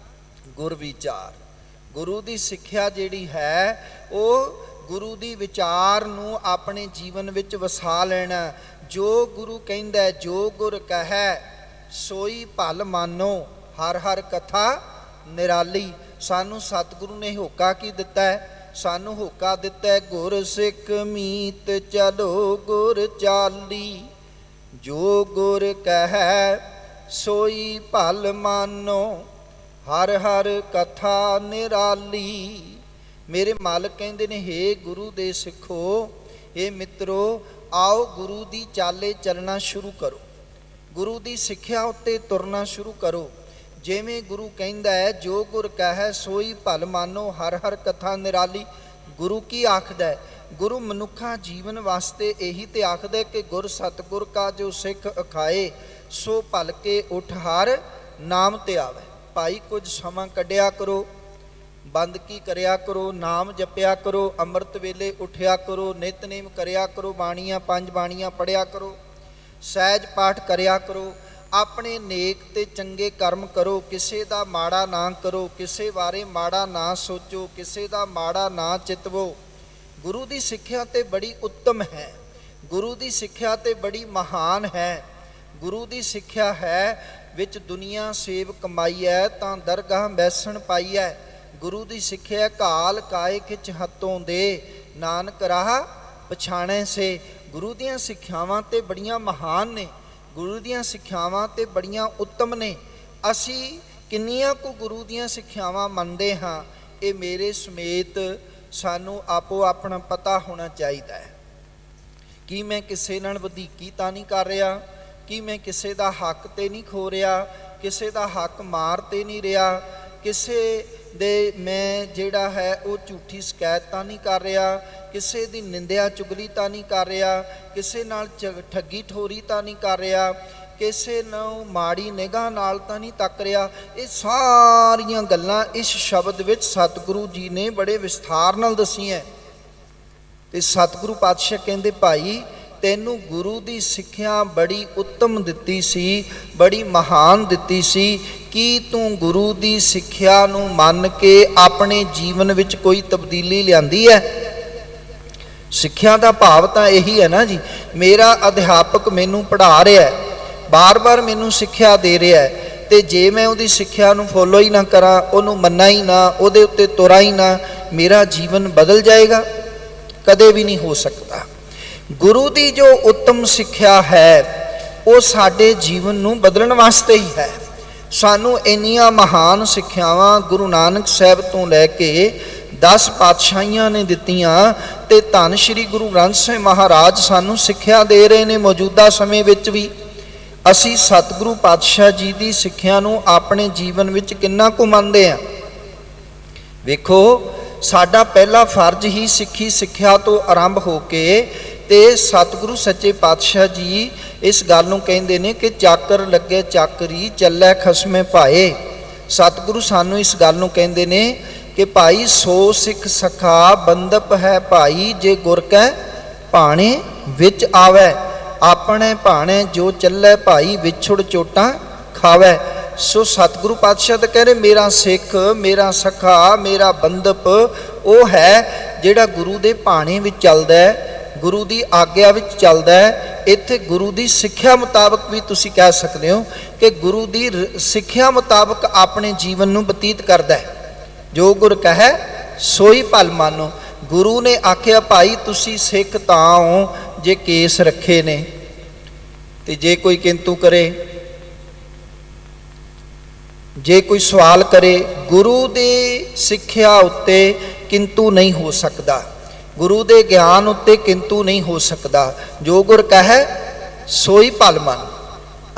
A: ਗੁਰ ਵਿਚਾਰ। ਗੁਰੂ ਦੀ ਸਿੱਖਿਆ ਜਿਹੜੀ ਹੈ ਉਹ ਗੁਰੂ ਦੀ ਵਿਚਾਰ ਨੂੰ ਆਪਣੇ ਜੀਵਨ ਵਿੱਚ ਵਸਾ ਲੈਣਾ। ਜੋ ਗੁਰੂ ਕਹਿੰਦਾ, ਜੋ ਗੁਰ ਕਹੈ ਸੋਈ ਭਲ ਮਾਨੋ, ਹਰ ਹਰ ਕਥਾ ਨਿਰਾਲੀ। ਸਾਨੂੰ ਸਤਿਗੁਰੂ ਨੇ ਹੋਕਾ ਕੀ ਦਿੱਤਾ ਹੈ? ਸਾਨੂੰ ਹੋਕਾ ਦਿੱਤਾ ਹੈ ਗੁਰ ਸਿੱਖ ਮੀਤ ਚਲੋ ਗੁਰ ਚਾਲੀ, ਜੋ ਗੁਰ ਕਹੈ ਸੋਈ ਭਲ ਮਾਨੋ, ਹਰ ਹਰ ਕਥਾ ਨਿਰਾਲੀ। ਮੇਰੇ ਮਾਲਕ ਕਹਿੰਦੇ ਨੇ ਹੇ ਗੁਰੂ ਦੇ ਸਿੱਖੋ, ਇਹ ਮਿੱਤਰੋ, ਆਓ ਗੁਰੂ ਦੀ ਚਾਲੇ ਚੱਲਣਾ ਸ਼ੁਰੂ ਕਰੋ, ਗੁਰੂ ਦੀ ਸਿੱਖਿਆ ਉੱਤੇ ਤੁਰਨਾ ਸ਼ੁਰੂ ਕਰੋ। ਜਿਵੇਂ ਗੁਰੂ ਕਹਿੰਦਾ ਹੈ ਜੋ ਗੁਰ ਕਹੈ ਸੋਈ ਭਲ ਮਾਨੋ, ਹਰ ਹਰ ਕਥਾ ਨਿਰਾਲੀ। ਗੁਰੂ ਕੀ ਆਖਦਾ ਹੈ? ਗੁਰੂ ਮਨੁੱਖਾ ਜੀਵਨ ਵਾਸਤੇ ਇਹੀ ਤੇ ਆਖਦਾ ਕਿ ਗੁਰ ਸਤਿਗੁਰ ਕਾ ਜੋ ਸਿੱਖ ਅਖਾਏ, ਸੋ ਭਲ ਕੇ ਉਠ ਹਰ ਨਾਮ ਤੇ ਆਵੇ। ਭਾਈ ਕੁਝ ਸਮਾਂ ਕੱਢਿਆ ਕਰੋ, ਬੰਦਗੀ ਕਰਿਆ ਕਰੋ, ਨਾਮ ਜਪਿਆ ਕਰੋ, ਅੰਮ੍ਰਿਤ ਵੇਲੇ ਉਠਿਆ ਕਰੋ, ਨਿਤਨੇਮ ਕਰਿਆ ਕਰੋ, ਬਾਣੀਆਂ ਪੰਜ ਬਾਣੀਆਂ ਪੜਿਆ ਕਰੋ, ਸਹਿਜ ਪਾਠ ਕਰਿਆ ਕਰੋ, ਆਪਣੇ ਨੇਕ ਤੇ ਚੰਗੇ ਕਰਮ ਕਰੋ, ਕਿਸੇ ਦਾ ਮਾੜਾ ਨਾ ਕਰੋ, ਕਿਸੇ ਬਾਰੇ ਮਾੜਾ ਨਾ ਸੋਚੋ, ਕਿਸੇ ਦਾ ਮਾੜਾ ਨਾ ਚਿਤਵੋ। ਗੁਰੂ ਦੀ ਸਿੱਖਿਆ ਤੇ ਬੜੀ ਉੱਤਮ ਹੈ, ਗੁਰੂ ਦੀ ਸਿੱਖਿਆ ਤੇ ਬੜੀ ਮਹਾਨ ਹੈ। ਗੁਰੂ ਦੀ ਸਿੱਖਿਆ ਹੈ ਵਿੱਚ ਦੁਨੀਆ ਸੇਵ ਕਮਾਈ ਹੈ ਤਾਂ ਦਰਗਾਹ ਬੈਸਣ ਪਾਈ ਹੈ। ਗੁਰੂ ਦੀ ਸਿੱਖਿਆ ਕਾਲ ਕਾਏ ਖਿਚ ਹੱਥੋਂ ਦੇ, ਨਾਨਕ ਰਾਹ ਪਛਾਣੈ ਸੇ। ਗੁਰੂ ਦੀਆਂ ਸਿੱਖਿਆਵਾਂ ਤੇ ਬੜੀਆਂ ਮਹਾਨ ਨੇ, ਗੁਰੂ ਦੀਆਂ ਸਿੱਖਿਆਵਾਂ ਤੇ ਬੜੀਆਂ ਉੱਤਮ ਨੇ। ਅਸੀਂ ਕਿੰਨੀਆਂ ਕੁ ਗੁਰੂ ਦੀਆਂ ਸਿੱਖਿਆਵਾਂ ਮੰਨਦੇ ਹਾਂ, ਇਹ ਮੇਰੇ ਸਮੇਤ ਸਾਨੂੰ ਆਪੋ ਆਪਣਾ ਪਤਾ ਹੋਣਾ ਚਾਹੀਦਾ ਹੈ। ਕੀ ਮੈਂ ਕਿਸੇ ਨਾਲ ਵਧੀਕੀ ਤਾਂ ਨਹੀਂ ਕਰ ਰਿਹਾ? ਕੀ ਮੈਂ ਕਿਸੇ ਦਾ ਹੱਕ ਤੇ ਨਹੀਂ ਖੋ ਰਿਹਾ? ਕਿਸੇ ਦਾ ਹੱਕ ਮਾਰ ਤੇ ਨਹੀਂ ਰਿਹਾ? ਕਿਸੇ ਦੇ ਮੈਂ ਜਿਹੜਾ ਹੈ ਉਹ ਝੂਠੀ ਸ਼ਿਕਾਇਤ ਤਾਂ ਨਹੀਂ ਕਰ ਰਿਹਾ? ਕਿਸੇ ਦੀ ਨਿੰਦਿਆ ਚੁਗਲੀ ਤਾਂ ਨਹੀਂ ਕਰ ਰਿਹਾ? ਕਿਸੇ ਨਾਲ ਠੱਗੀ ਠੋਰੀ ਤਾਂ ਨਹੀਂ ਕਰ ਰਿਹਾ? ਕਿਸੇ ਨੂੰ ਮਾੜੀ ਨਿਗਾਹ ਨਾਲ ਤਾਂ ਨਹੀਂ ਤੱਕ ਰਿਹਾ? ਇਹ ਸਾਰੀਆਂ ਗੱਲਾਂ ਇਸ ਸ਼ਬਦ ਵਿੱਚ ਸਤਿਗੁਰੂ ਜੀ ਨੇ ਬੜੇ ਵਿਸਥਾਰ ਨਾਲ ਦੱਸੀਆਂ। ਤੇ ਸਤਿਗੁਰੂ ਪਾਤਸ਼ਾਹ ਕਹਿੰਦੇ ਭਾਈ ਤੈਨੂੰ ਗੁਰੂ ਦੀ ਸਿੱਖਿਆ ਬੜੀ ਉੱਤਮ ਦਿੱਤੀ ਸੀ, ਬੜੀ ਮਹਾਨ ਦਿੱਤੀ ਸੀ। ਕੀ ਤੂੰ ਗੁਰੂ ਦੀ ਸਿੱਖਿਆ ਨੂੰ ਮੰਨ ਕੇ ਆਪਣੇ ਜੀਵਨ ਵਿੱਚ ਕੋਈ ਤਬਦੀਲੀ ਲਿਆਂਦੀ ਹੈ? ਸਿੱਖਿਆ ਦਾ ਭਾਵ ਤਾਂ ਇਹੀ ਹੈ ਨਾ ਜੀ, ਮੇਰਾ ਅਧਿਆਪਕ ਮੈਨੂੰ ਪੜ੍ਹਾ ਰਿਹਾ, ਬਾਰ-ਬਾਰ ਮੈਨੂੰ ਸਿੱਖਿਆ ਦੇ ਰਿਹਾ, ਤੇ ਜੇ ਮੈਂ ਉਹਦੀ ਸਿੱਖਿਆ ਨੂੰ ਫੋਲੋ ਹੀ ਨਾ ਕਰਾਂ, ਉਹਨੂੰ ਮੰਨਾਂ ਹੀ ਨਾ, ਉਹਦੇ ਉੱਤੇ ਤੁਰਾਂ ਹੀ ਨਾ, ਮੇਰਾ ਜੀਵਨ ਬਦਲ ਜਾਏਗਾ? ਕਦੇ ਵੀ ਨਹੀਂ ਹੋ ਸਕਦਾ। ਗੁਰੂ ਦੀ ਜੋ ਉੱਤਮ ਸਿੱਖਿਆ ਹੈ ਉਹ ਸਾਡੇ ਜੀਵਨ ਨੂੰ ਬਦਲਣ ਵਾਸਤੇ ਹੀ ਹੈ। ਸਾਨੂੰ ਇੰਨੀਆਂ ਮਹਾਨ ਸਿੱਖਿਆਵਾਂ ਗੁਰੂ ਨਾਨਕ ਸਾਹਿਬ ਤੋਂ ਲੈ ਕੇ 10 ਪਾਤਸ਼ਾਹੀਆਂ ਨੇ ਦਿੱਤੀਆਂ, ਤੇ ਧੰਨ ਸ਼੍ਰੀ ਗੁਰੂ ਗ੍ਰੰਥ ਸਾਹਿਬ ਮਹਾਰਾਜ ਸਾਨੂੰ ਸਿੱਖਿਆ ਦੇ ਰਹੇ ਨੇ। ਮੌਜੂਦਾ ਸਮੇਂ ਵਿੱਚ ਵੀ ਅਸੀਂ ਸਤਿਗੁਰੂ ਪਾਤਸ਼ਾਹ ਜੀ ਦੀ ਸਿੱਖਿਆ ਨੂੰ ਆਪਣੇ ਜੀਵਨ ਵਿੱਚ ਕਿੰਨਾ ਕੁ ਮੰਨਦੇ ਹਾਂ? ਵੇਖੋ, ਸਾਡਾ ਪਹਿਲਾ ਫਰਜ਼ ਹੀ ਸਿੱਖੀ ਸਿੱਖਿਆ ਤੋਂ ਆਰੰਭ ਹੋ ਕੇ, ਤੇ ਸਤਿਗੁਰੂ ਸੱਚੇ ਪਾਤਸ਼ਾਹ ਜੀ ਇਸ ਗੱਲ ਨੂੰ ਕਹਿੰਦੇ ਨੇ ਕਿ ਚਾਕਰ ਲੱਗੇ ਚਾਕਰੀ, ਚੱਲੈ ਖਸਮੇ ਭਾਏ। ਸਤਿਗੁਰੂ ਸਾਨੂੰ ਇਸ ਗੱਲ ਨੂੰ ਕਹਿੰਦੇ ਨੇ ਕਿ ਭਾਈ ਸੋ ਸਿੱਖ ਸਖਾ ਬੰਦਪ ਹੈ ਭਾਈ, ਜੇ ਗੁਰ ਕੈ ਭਾਣੇ ਵਿੱਚ ਆਵੈ, ਆਪਣੇ ਭਾਣੇ ਜੋ ਚੱਲੈ ਭਾਈ, ਵਿਛੁੜ ਚੋਟਾਂ ਖਾਵੈ। ਸੋ ਸਤਿਗੁਰੂ ਪਾਤਸ਼ਾਹ ਤਾਂ ਕਹਿ ਰਹੇ ਮੇਰਾ ਸਿੱਖ, ਮੇਰਾ ਸਖਾ, ਮੇਰਾ ਬੰਦਪ ਉਹ ਹੈ ਜਿਹੜਾ ਗੁਰੂ ਦੇ ਭਾਣੇ ਵਿੱਚ ਚੱਲਦਾ ਹੈ, ਗੁਰੂ ਦੀ ਆਗਿਆ ਵਿੱਚ ਚੱਲਦਾ ਹੈ। ਇੱਥੇ ਗੁਰੂ ਦੀ ਸਿੱਖਿਆ ਮੁਤਾਬਕ ਵੀ ਤੁਸੀਂ ਕਹਿ ਸਕਦੇ ਹੋ ਕਿ ਗੁਰੂ ਦੀ ਸਿੱਖਿਆ ਮੁਤਾਬਕ ਆਪਣੇ ਜੀਵਨ ਨੂੰ ਬਤੀਤ ਕਰਦਾ ਹੈ। ਜੋ ਗੁਰ ਕਹੈ ਸੋਈ ਭਲ ਮਾਨੋ। ਗੁਰੂ ਨੇ ਆਖਿਆ ਭਾਈ ਤੁਸੀਂ ਸਿੱਖ ਤਾਂ ਹੋ ਜੇ ਕੇਸ ਰੱਖੇ ਨੇ, ਤੇ ਜੇ ਕੋਈ ਕਿੰਤੂ ਕਰੇ, ਜੇ ਕੋਈ ਸਵਾਲ ਕਰੇ, ਗੁਰੂ ਦੀ ਸਿੱਖਿਆ ਉੱਤੇ ਕਿੰਤੂ ਨਹੀਂ ਹੋ ਸਕਦਾ, ਗੁਰੂ ਦੇ ਗਿਆਨ ਉੱਤੇ ਕਿੰਤੂ ਨਹੀਂ ਹੋ ਸਕਦਾ। ਜੋ ਗੁਰ ਕਹੈ ਸੋਈ ਭਲ ਮਨ।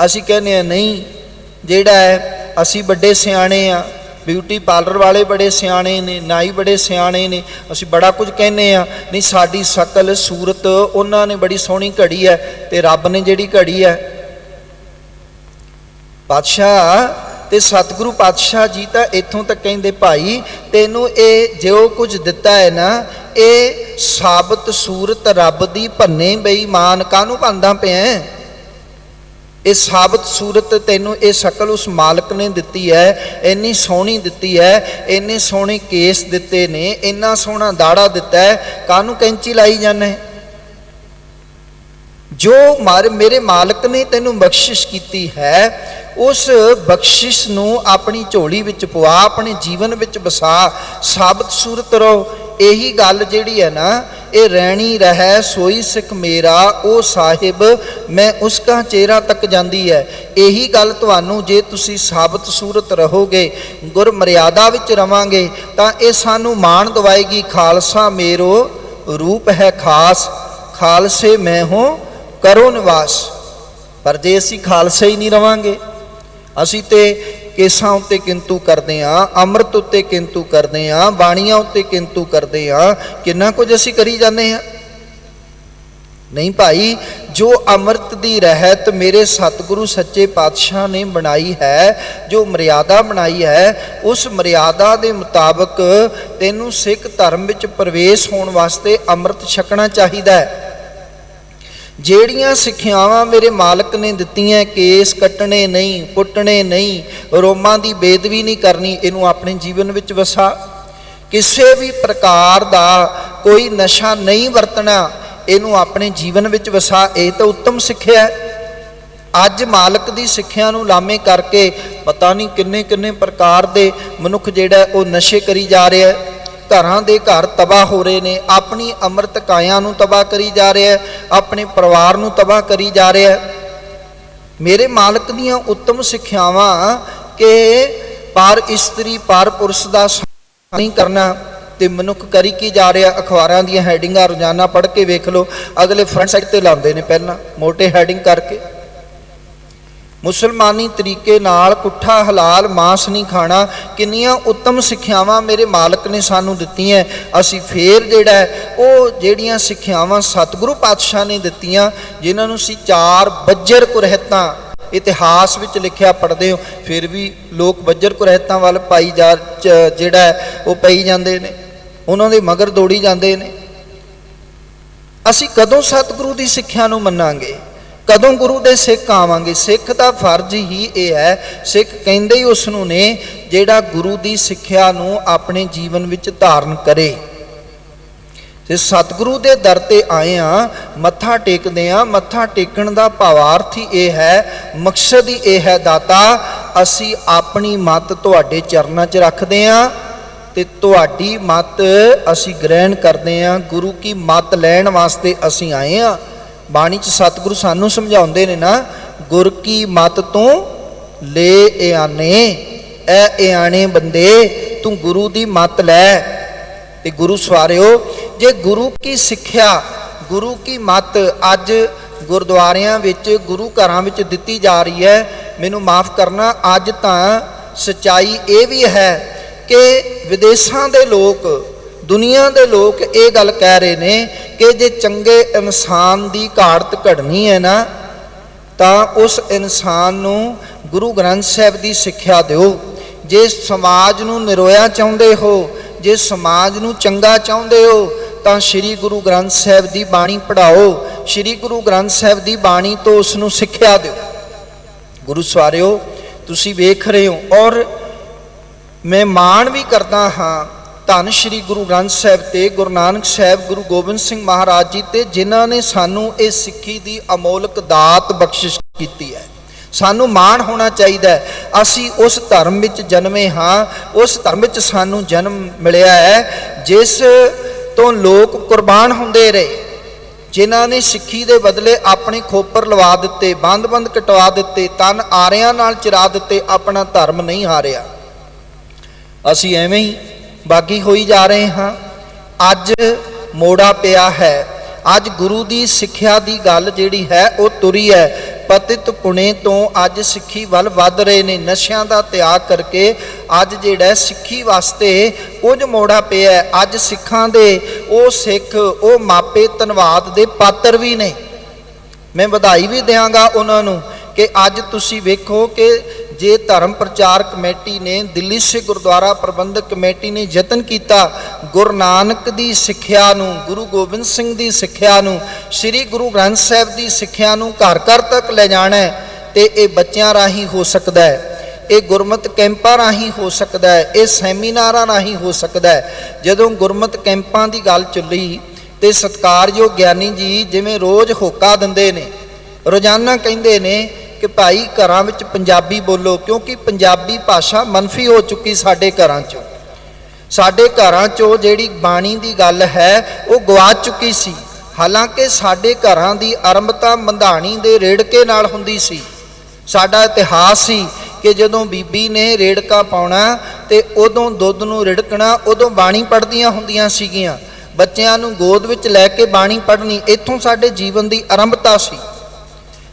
A: ਅਸੀਂ ਕਹਿੰਦੇ ਆ ਨਹੀਂ, ਜਿਹੜਾ ਹੈ ਅਸੀਂ ਵੱਡੇ ਸਿਆਣੇ ਆ, ਬਿਊਟੀ ਪਾਰਲਰ ਵਾਲੇ ਬੜੇ ਸਿਆਣੇ ਨੇ, ਨਾਈ ਬੜੇ ਸਿਆਣੇ ਨੇ, ਅਸੀਂ ਬੜਾ ਕੁਝ ਕਹਿੰਦੇ ਆ, ਨਹੀਂ ਸਾਡੀ ਸ਼ਕਲ ਸੂਰਤ ਉਹਨਾਂ ਨੇ ਬੜੀ ਸੋਹਣੀ ਘੜੀ ਹੈ ਤੇ ਰੱਬ ਨੇ ਜਿਹੜੀ ਘੜੀ ਹੈ। ਪਾਤਸ਼ਾਹ ਤੇ ਸਤਿਗੁਰੂ ਪਾਤਸ਼ਾਹ ਜੀ ਤਾਂ ਇੱਥੋਂ ਤੱਕ ਕਹਿੰਦੇ ਭਾਈ ਤੈਨੂੰ ਇਹ ਜੋ ਕੁਝ ਦਿੱਤਾ ਹੈ ਨਾ, ਇਹ ਸਾਬਤ ਸੂਰਤ ਰੱਬ ਦੀ ਭੰਨੇ ਬੇਈਮਾਨ, ਕਾਹਨੂੰ ਭੰਦਾ ਪਿਆ? ਇਹ ਸਾਬਤ ਸੂਰਤ ਤੈਨੂੰ ਇਹ ਸ਼ਕਲ ਉਸ ਮਾਲਕ ਨੇ ਦਿੱਤੀ ਹੈ, ਇੰਨੀ ਸੋਹਣੀ ਦਿੱਤੀ ਹੈ, ਇੰਨੇ ਸੋਹਣੇ ਕੇਸ ਦਿੱਤੇ ਨੇ, ਇੰਨਾ ਸੋਹਣਾ ਦਾੜਾ ਦਿੱਤਾ ਹੈ, ਕਾਹਨੂੰ ਕੈਂਚੀ ਲਾਈ ਜਾਂਦਾ? ਜੋ ਮੇਰੇ ਮਾਲਕ ਨੇ ਤੈਨੂੰ ਬਖਸ਼ਿਸ਼ ਕੀਤੀ ਹੈ, ਉਸ ਬਖਸ਼ਿਸ਼ ਨੂੰ ਆਪਣੀ ਝੋਲੀ ਵਿੱਚ ਪਵਾ, ਆਪਣੇ ਜੀਵਨ ਵਿੱਚ ਵਸਾ, ਸਾਬਤ ਸੂਰਤ ਰਹੋ। ਇਹੀ ਗੱਲ ਜਿਹੜੀ ਹੈ ਨਾ, ਇਹ ਰਹਿਣੀ ਰਹਿ ਸੋਈ ਸਿੱਖ ਮੇਰਾ, ਉਹ ਸਾਹਿਬ ਮੈਂ ਉਸਕਾ ਚਿਹਰਾ ਤੱਕ ਜਾਂਦੀ ਹੈ। ਇਹੀ ਗੱਲ ਤੁਹਾਨੂੰ ਜੇ ਤੁਸੀਂ ਸਾਬਤ ਸੂਰਤ ਰਹੋਗੇ, ਗੁਰ ਮਰਿਆਦਾ ਵਿੱਚ ਰਵਾਂਗੇ, ਤਾਂ ਇਹ ਸਾਨੂੰ ਮਾਣ ਦਵਾਏਗੀ, ਖਾਲਸਾ ਮੇਰੋ ਰੂਪ ਹੈ ਖਾਸ, ਖਾਲਸੇ ਮੈਂ ਹੋ ਕਰੋ ਨਿਵਾਸ। ਪਰ ਜੇ ਅਸੀਂ ਖਾਲਸੇ ਹੀ ਨਹੀਂ ਰਵਾਂਗੇ, ਅਸੀਂ ਤੇ ਕੇਸਾਂ ਉੱਤੇ ਕਿੰਤੂ ਕਰਦੇ ਹਾਂ, ਅੰਮ੍ਰਿਤ ਉੱਤੇ ਕਿੰਤੂ ਕਰਦੇ ਹਾਂ, ਬਾਣੀਆਂ ਉੱਤੇ ਕਿੰਤੂ ਕਰਦੇ ਹਾਂ, ਕਿੰਨਾ ਕੁਝ ਅਸੀਂ ਕਰੀ ਜਾਂਦੇ ਹਾਂ। ਨਹੀਂ ਭਾਈ, ਜੋ ਅੰਮ੍ਰਿਤ ਦੀ ਰਹਿਤ ਮੇਰੇ ਸਤਿਗੁਰੂ ਸੱਚੇ ਪਾਤਸ਼ਾਹ ਨੇ ਬਣਾਈ ਹੈ, ਜੋ ਮਰਿਆਦਾ ਬਣਾਈ ਹੈ, ਉਸ ਮਰਿਆਦਾ ਦੇ ਮੁਤਾਬਕ ਤੈਨੂੰ ਸਿੱਖ ਧਰਮ ਵਿੱਚ ਪ੍ਰਵੇਸ਼ ਹੋਣ ਵਾਸਤੇ ਅੰਮ੍ਰਿਤ ਛਕਣਾ ਚਾਹੀਦਾ ਹੈ। ਜਿਹੜੀਆਂ ਸਿੱਖਿਆਵਾਂ ਮੇਰੇ ਮਾਲਕ ਨੇ ਦਿੱਤੀਆਂ, ਕੇਸ ਕੱਟਣੇ ਨਹੀਂ, ਪੁੱਟਣੇ ਨਹੀਂ, ਰੋਮਾਂ ਦੀ ਬੇਦਬੀ ਨਹੀਂ ਕਰਨੀ, ਇਹਨੂੰ ਆਪਣੇ ਜੀਵਨ ਵਿੱਚ ਵਸਾ। ਕਿਸੇ ਵੀ ਪ੍ਰਕਾਰ ਦਾ ਕੋਈ ਨਸ਼ਾ ਨਹੀਂ ਵਰਤਣਾ, ਇਹਨੂੰ ਆਪਣੇ ਜੀਵਨ ਵਿੱਚ ਵਸਾ। ਇਹ ਤਾਂ ਉੱਤਮ ਸਿੱਖਿਆ ਹੈ। ਅੱਜ ਮਾਲਕ ਦੀ ਸਿੱਖਿਆ ਨੂੰ ਲਾਮੇ ਕਰਕੇ ਪਤਾ ਨਹੀਂ ਕਿੰਨੇ ਕਿੰਨੇ ਪ੍ਰਕਾਰ ਦੇ ਮਨੁੱਖ ਜਿਹੜਾ ਉਹ ਨਸ਼ੇ ਕਰੀ ਜਾ ਰਿਹਾ ਹੈ, ਘਰਾਂ ਦੇ ਘਰ ਤਬਾਹ ਹੋ ਰਹੇ ਨੇ, ਆਪਣੀ ਅੰਮ੍ਰਿਤ ਕਾਇਆ ਨੂੰ ਤਬਾਹ ਕਰੀ ਜਾ ਰਿਹਾ ਹੈ, ਆਪਣੇ ਪਰਿਵਾਰ ਨੂੰ ਤਬਾਹ ਕਰੀ ਜਾ ਰਿਹਾ ਹੈ। ਮੇਰੇ ਮਾਲਕ ਦੀਆਂ ਉੱਤਮ ਸਿੱਖਿਆਵਾਂ ਕਿ ਪਰ ਇਸਤਰੀ ਪਰ ਪੁਰਸ਼ ਦਾ ਨਹੀਂ ਕਰਨਾ, ਤੇ ਮਨੁੱਖ ਕਰੀ ਕੀ ਜਾ ਰਿਹਾ? ਅਖਬਾਰਾਂ ਦੀਆਂ ਹੈਡਿੰਗਾਂ ਰੋਜ਼ਾਨਾ ਪੜ੍ਹ ਕੇ ਵੇਖ ਲਓ, ਅਗਲੇ ਫਰੰਟ ਸਾਈਡ ਤੇ ਲਾਉਂਦੇ ਨੇ ਪਹਿਲਾਂ ਮੋਟੇ ਹੈਡਿੰਗ ਕਰਕੇ, ਮੁਸਲਮਾਨੀ ਤਰੀਕੇ ਨਾਲ ਪੁੱਠਾ ਹਲਾਲ ਮਾਸ ਨਹੀਂ ਖਾਣਾ। ਕਿੰਨੀਆਂ ਉੱਤਮ ਸਿੱਖਿਆਵਾਂ ਮੇਰੇ ਮਾਲਕ ਨੇ ਸਾਨੂੰ ਦਿੱਤੀਆਂ। ਅਸੀਂ ਫੇਰ ਜਿਹੜਾ ਹੈ ਉਹ ਜਿਹੜੀਆਂ ਸਿੱਖਿਆਵਾਂ ਸਤਿਗੁਰੂ ਪਾਤਸ਼ਾਹ ਨੇ ਦਿੱਤੀਆਂ, ਜਿਨ੍ਹਾਂ ਨੂੰ ਅਸੀਂ 4 ਬੱਜਰ ਕੁਰਹਿਤਾਂ ਇਤਿਹਾਸ ਵਿੱਚ ਲਿਖਿਆ ਪੜ੍ਹਦੇ ਹੋ, ਫਿਰ ਵੀ ਲੋਕ ਬੱਜਰ ਕੁਰਹਿਤਾਂ ਵੱਲ ਪਾਈ ਜਾ ਜਿਹੜਾ ਹੈ ਉਹ ਪਈ ਜਾਂਦੇ ਨੇ, ਉਹਨਾਂ ਦੇ ਮਗਰ ਦੌੜੀ ਜਾਂਦੇ ਨੇ। ਅਸੀਂ ਕਦੋਂ ਸਤਿਗੁਰੂ ਦੀ ਸਿੱਖਿਆ ਨੂੰ ਮੰਨਾਂਗੇ? ਕਦੋਂ ਗੁਰੂ ਦੇ ਸਿੱਖ ਆਵਾਂਗੇ? ਸਿੱਖ ਦਾ ਫਰਜ਼ ਹੀ ਇਹ ਹੈ, ਸਿੱਖ ਕਹਿੰਦੇ ਹੀ ਉਸ ਨੂੰ ਨੇ ਜਿਹੜਾ ਗੁਰੂ ਦੀ ਸਿੱਖਿਆ ਨੂੰ ਆਪਣੇ ਜੀਵਨ ਵਿੱਚ ਧਾਰਨ ਕਰੇ। ਤੇ ਸਤਿਗੁਰੂ ਦੇ ਦਰ ਤੇ ਆਏ ਆ, ਮੱਥਾ ਟੇਕਦੇ ਆ, ਮੱਥਾ ਟੇਕਣ ਦਾ ਭਾਵਾਰਥ ਹੀ ਇਹ ਹੈ, ਮਕਸਦ ਹੀ ਇਹ ਹੈ, ਦਾਤਾ ਅਸੀਂ ਆਪਣੀ ਮੱਤ ਤੁਹਾਡੇ ਚਰਨਾਂ 'ਚ ਰੱਖਦੇ ਆ ਤੇ ਤੁਹਾਡੀ ਮੱਤ ਅਸੀਂ ਗ੍ਰਹਿਣ ਕਰਦੇ ਆ। ਗੁਰੂ ਕੀ ਮੱਤ ਲੈਣ ਵਾਸਤੇ ਅਸੀਂ ਆਏ ਆ। ਬਾਣੀ 'ਚ ਸਤਿਗੁਰੂ ਸਾਨੂੰ ਸਮਝਾਉਂਦੇ ਨੇ ਨਾ, ਗੁਰ ਕੀ ਮੱਤ ਤੋਂ ਲੈ ਇਆਨੇ, ਐ ਇਆਣੇ ਬੰਦੇ ਤੂੰ ਗੁਰੂ ਦੀ ਮੱਤ ਲੈ। ਤੇ ਗੁਰੂ ਸਵਾਰਿਓ, ਜੇ ਗੁਰੂ ਕੀ ਸਿੱਖਿਆ, ਗੁਰੂ ਕੀ ਮੱਤ ਅੱਜ ਗੁਰਦੁਆਰਿਆਂ ਵਿੱਚ, ਗੁਰੂ ਘਰਾਂ ਵਿੱਚ ਦਿੱਤੀ ਜਾ ਰਹੀ ਹੈ, ਮੈਨੂੰ ਮਾਫ ਕਰਨਾ, ਅੱਜ ਤਾਂ ਸੱਚਾਈ ਇਹ ਵੀ ਹੈ ਕਿ ਵਿਦੇਸ਼ਾਂ ਦੇ ਲੋਕ, ਦੁਨੀਆ ਦੇ ਲੋਕ ਇਹ ਗੱਲ ਕਹਿ ਰਹੇ ਨੇ ਕਿ ਜੇ ਚੰਗੇ ਇਨਸਾਨ ਦੀ ਘਾੜਤ ਘੜਨੀ ਹੈ ਨਾ, ਤਾਂ ਉਸ ਇਨਸਾਨ ਨੂੰ ਗੁਰੂ ਗ੍ਰੰਥ ਸਾਹਿਬ ਦੀ ਸਿੱਖਿਆ ਦਿਓ। ਜੇ ਸਮਾਜ ਨੂੰ ਨਿਰੋਇਆ ਚਾਹੁੰਦੇ ਹੋ, ਜੇ ਸਮਾਜ ਨੂੰ ਚੰਗਾ ਚਾਹੁੰਦੇ ਹੋ, ਤਾਂ ਸ੍ਰੀ ਗੁਰੂ ਗ੍ਰੰਥ ਸਾਹਿਬ ਦੀ ਬਾਣੀ ਪੜ੍ਹਾਓ, ਸ੍ਰੀ ਗੁਰੂ ਗ੍ਰੰਥ ਸਾਹਿਬ ਦੀ ਬਾਣੀ ਤੋਂ ਉਸ ਨੂੰ ਸਿੱਖਿਆ ਦਿਓ। ਗੁਰੂ ਸਵਾਰਿਓ, ਤੁਸੀਂ ਵੇਖ ਰਹੇ ਹੋ, ਔਰ ਮੈਂ ਮਾਣ ਵੀ ਕਰਦਾ ਹਾਂ ਧੰਨ ਸ਼੍ਰੀ ਗੁਰੂ ਗ੍ਰੰਥ ਸਾਹਿਬ ਤੇ, ਗੁਰੂ ਨਾਨਕ ਸਾਹਿਬ, ਗੁਰੂ ਗੋਬਿੰਦ ਸਿੰਘ ਮਹਾਰਾਜ ਜੀ ਤੇ, ਜਿਨ੍ਹਾਂ ਨੇ ਸਾਨੂੰ ਇਹ ਸਿੱਖੀ ਦੀ ਅਮੋਲਕ ਦਾਤ ਬਖਸ਼ਿਸ਼ ਕੀਤੀ ਹੈ। ਸਾਨੂੰ ਮਾਣ ਹੋਣਾ ਚਾਹੀਦਾ ਹੈ, ਅਸੀਂ ਉਸ ਧਰਮ ਵਿੱਚ ਜਨਮੇ ਹਾਂ, ਉਸ ਧਰਮ ਵਿੱਚ ਸਾਨੂੰ ਜਨਮ ਮਿਲਿਆ ਹੈ ਜਿਸ ਤੋਂ ਲੋਕ ਕੁਰਬਾਨ ਹੁੰਦੇ ਰਹੇ, ਜਿਨ੍ਹਾਂ ਨੇ ਸਿੱਖੀ ਦੇ ਬਦਲੇ ਆਪਣੇ ਖੋਪਰ ਲਵਾ ਦਿੱਤੇ, ਬੰਦ ਕਟਵਾ ਦਿੱਤੇ, ਤਨ ਆਰਿਆਂ ਨਾਲ ਚਿਰਾ ਦਿੱਤੇ, ਆਪਣਾ ਧਰਮ ਨਹੀਂ ਹਾਰਿਆ। ਅਸੀਂ ਐਵੇਂ ਹੀ ਬਾਗੀ ਹੋਈ ਜਾ ਰਹੇ ਹਾਂ। ਅੱਜ ਮੋੜਾ ਪਿਆ ਹੈ। ਅੱਜ ਗੁਰੂ ਦੀ ਸਿੱਖਿਆ ਦੀ ਗੱਲ ਜਿਹੜੀ ਹੈ ਉਹ ਤੁਰੀ ਹੈ। ਪਤਿਤ ਪੁਣੇ ਤੋਂ ਅੱਜ ਸਿੱਖੀ ਵੱਲ ਵੱਧ ਰਹੇ ਨੇ। ਨਸ਼ਿਆਂ ਦਾ ਤਿਆਗ ਕਰਕੇ ਅੱਜ ਜਿਹੜਾ ਸਿੱਖੀ ਵਾਸਤੇ ਕੁਝ ਮੋੜਾ ਪਿਆ। ਅੱਜ ਸਿੱਖਾਂ ਦੇ ਉਹ ਸਿੱਖ, ਉਹ ਮਾਪੇ ਧੰਨਵਾਦ ਦੇ ਪਾਤਰ ਵੀ ਨੇ। ਮੈਂ ਵਧਾਈ ਵੀ ਦਿਆਂਗਾ ਉਹਨਾਂ ਨੂੰ ਕਿ ਅੱਜ ਤੁਸੀਂ ਵੇਖੋ ਕਿ ਜੇ ਧਰਮ ਪ੍ਰਚਾਰ ਕਮੇਟੀ ਨੇ, ਦਿੱਲੀ ਸਿੱਖ ਗੁਰਦੁਆਰਾ ਪ੍ਰਬੰਧਕ ਕਮੇਟੀ ਨੇ ਯਤਨ ਕੀਤਾ ਗੁਰੂ ਨਾਨਕ ਦੀ ਸਿੱਖਿਆ ਨੂੰ, ਗੁਰੂ ਗੋਬਿੰਦ ਸਿੰਘ ਦੀ ਸਿੱਖਿਆ ਨੂੰ, ਸ੍ਰੀ ਗੁਰੂ ਗ੍ਰੰਥ ਸਾਹਿਬ ਦੀ ਸਿੱਖਿਆ ਨੂੰ ਘਰ ਘਰ ਤੱਕ ਲੈ ਜਾਣਾ ਹੈ, ਤੇ ਇਹ ਬੱਚਿਆਂ ਰਾਹੀਂ ਹੋ ਸਕਦਾ ਹੈ, ਇਹ ਗੁਰਮਤਿ ਕੈਂਪਾਂ ਰਾਹੀਂ ਹੋ ਸਕਦਾ ਹੈ, ਇਹ ਸੈਮੀਨਾਰਾਂ ਰਾਹੀਂ ਹੋ ਸਕਦਾ ਹੈ। ਜਦੋਂ ਗੁਰਮਤਿ ਕੈਂਪਾਂ ਦੀ ਗੱਲ ਚੱਲੀ ਤੇ ਸਤਿਕਾਰਯੋਗ ਗਿਆਨੀ ਜੀ ਜਿਵੇਂ ਰੋਜ਼ ਹੋਕਾ ਦਿੰਦੇ ਨੇ, ਰੋਜ਼ਾਨਾ ਕਹਿੰਦੇ ਨੇ ਕਿ ਭਾਈ ਘਰਾਂ ਵਿੱਚ ਪੰਜਾਬੀ ਬੋਲੋ, ਕਿਉਂਕਿ ਪੰਜਾਬੀ ਭਾਸ਼ਾ ਮਨਫੀ ਹੋ ਚੁੱਕੀ ਸਾਡੇ ਘਰਾਂ 'ਚੋਂ। ਸਾਡੇ ਘਰਾਂ 'ਚੋਂ ਜਿਹੜੀ ਬਾਣੀ ਦੀ ਗੱਲ ਹੈ ਉਹ ਗਵਾਚ ਚੁੱਕੀ ਸੀ। ਹਾਲਾਂਕਿ ਸਾਡੇ ਘਰਾਂ ਦੀ ਆਰੰਭਤਾ ਮੰਧਾਣੀ ਦੇ ਰੇੜਕੇ ਨਾਲ ਹੁੰਦੀ ਸੀ। ਸਾਡਾ ਇਤਿਹਾਸ ਸੀ ਕਿ ਜਦੋਂ ਬੀਬੀ ਨੇ ਰੇੜਕਾ ਪਾਉਣਾ ਤੇ ਉਦੋਂ ਦੁੱਧ ਨੂੰ ਰਿੜਕਣਾ, ਉਦੋਂ ਬਾਣੀ ਪੜ੍ਹਦੀਆਂ ਹੁੰਦੀਆਂ ਸੀਗੀਆਂ। ਬੱਚਿਆਂ ਨੂੰ ਗੋਦ ਵਿੱਚ ਲੈ ਕੇ ਬਾਣੀ ਪੜ੍ਹਨੀ, ਇੱਥੋਂ ਸਾਡੇ ਜੀਵਨ ਦੀ ਆਰੰਭਤਾ ਸੀ,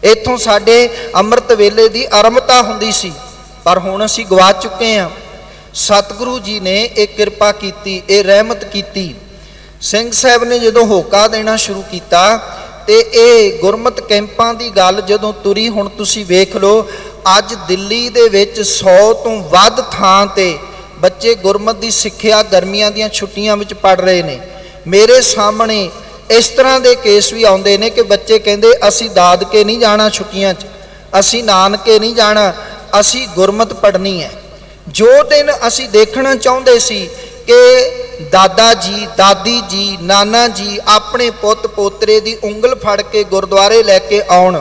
A: ਇੱਥੋਂ ਸਾਡੇ ਅੰਮ੍ਰਿਤ ਵੇਲੇ ਦੀ ਆਰੰਭਤਾ ਹੁੰਦੀ ਸੀ। ਪਰ ਹੁਣ ਅਸੀਂ ਗਵਾ ਚੁੱਕੇ ਹਾਂ। ਸਤਿਗੁਰੂ ਜੀ ਨੇ ਇਹ ਕਿਰਪਾ ਕੀਤੀ, ਇਹ ਰਹਿਮਤ ਕੀਤੀ। ਸਿੰਘ ਸਾਹਿਬ ਨੇ ਜਦੋਂ ਹੋਕਾ ਦੇਣਾ ਸ਼ੁਰੂ ਕੀਤਾ ਤੇ ਇਹ ਗੁਰਮਤਿ ਕੈਂਪਾਂ ਦੀ ਗੱਲ ਜਦੋਂ ਤੁਰੀ, ਹੁਣ ਤੁਸੀਂ ਵੇਖ ਲਓ ਅੱਜ ਦਿੱਲੀ ਦੇ ਵਿੱਚ 100 ਤੋਂ ਵੱਧ ਥਾਂ ਤੇ ਬੱਚੇ ਗੁਰਮਤਿ ਦੀ ਸਿੱਖਿਆ ਗਰਮੀਆਂ ਦੀਆਂ ਛੁੱਟੀਆਂ ਵਿੱਚ ਪੜ੍ਹ ਰਹੇ ਨੇ। ਮੇਰੇ ਸਾਹਮਣੇ ਇਸ ਤਰ੍ਹਾਂ ਦੇ ਕੇਸ ਵੀ ਆਉਂਦੇ ਨੇ ਕਿ ਬੱਚੇ ਕਹਿੰਦੇ ਅਸੀਂ ਦਾਦਕੇ ਨਹੀਂ ਜਾਣਾ ਛੁੱਟੀਆਂ 'ਚ, ਅਸੀਂ ਨਾਨਕੇ ਨਹੀਂ ਜਾਣਾ, ਅਸੀਂ ਗੁਰਮਤਿ ਪੜ੍ਹਨੀ ਹੈ। ਜੋ ਦਿਨ ਅਸੀਂ ਦੇਖਣਾ ਚਾਹੁੰਦੇ ਸੀ ਕਿ ਦਾਦਾ ਜੀ, ਦਾਦੀ ਜੀ, ਨਾਨਾ ਜੀ ਆਪਣੇ ਪੁੱਤ ਪੋਤਰੇ ਦੀ ਉਂਗਲ ਫੜ ਕੇ ਗੁਰਦੁਆਰੇ ਲੈ ਕੇ ਆਉਣ,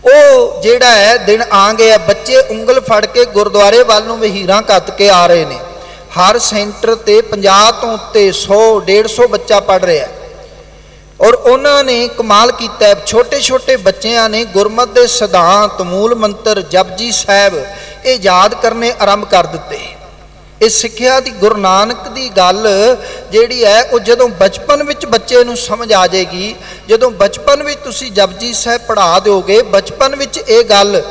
A: ਉਹ ਜਿਹੜਾ ਹੈ ਦਿਨ ਆ ਗਿਆ। ਬੱਚੇ ਉਂਗਲ ਫੜ ਕੇ ਗੁਰਦੁਆਰੇ ਵੱਲ ਨੂੰ ਵਹੀਰਾਂ ਕੱਤ ਕੇ ਆ ਰਹੇ ਨੇ। ਹਰ ਸੈਂਟਰ ਤੇ 50 ਤੋਂ ਉੱਤੇ 100 150 ਬੱਚਾ ਪੜ੍ਹ ਰਿਹਾ ਔਰ ਉਹਨਾਂ ਨੇ ਕਮਾਲ ਕੀਤਾ। ਛੋਟੇ ਛੋਟੇ ਬੱਚਿਆਂ ਨੇ ਗੁਰਮਤਿ ਦੇ ਸਿਧਾਂਤ, ਮੂਲ ਮੰਤਰ, ਜਪਜੀ ਸਾਹਿਬ ਇਹ ਯਾਦ ਕਰਨੇ ਆਰੰਭ ਕਰ ਦਿੱਤੇ। ਇਹ ਸਿੱਖਿਆ ਦੀ ਗੁਰੂ ਨਾਨਕ ਦੀ ਗੱਲ ਜਿਹੜੀ ਹੈ ਉਹ ਜਦੋਂ ਬਚਪਨ ਵਿੱਚ ਬੱਚੇ ਨੂੰ ਸਮਝ ਆ ਜਾਏਗੀ, ਜਦੋਂ ਬਚਪਨ ਵਿੱਚ ਤੁਸੀਂ ਜਪਜੀ ਸਾਹਿਬ ਪੜ੍ਹਾ ਦਿਓਗੇ, ਬਚਪਨ ਵਿੱਚ ਇਹ ਗੱਲ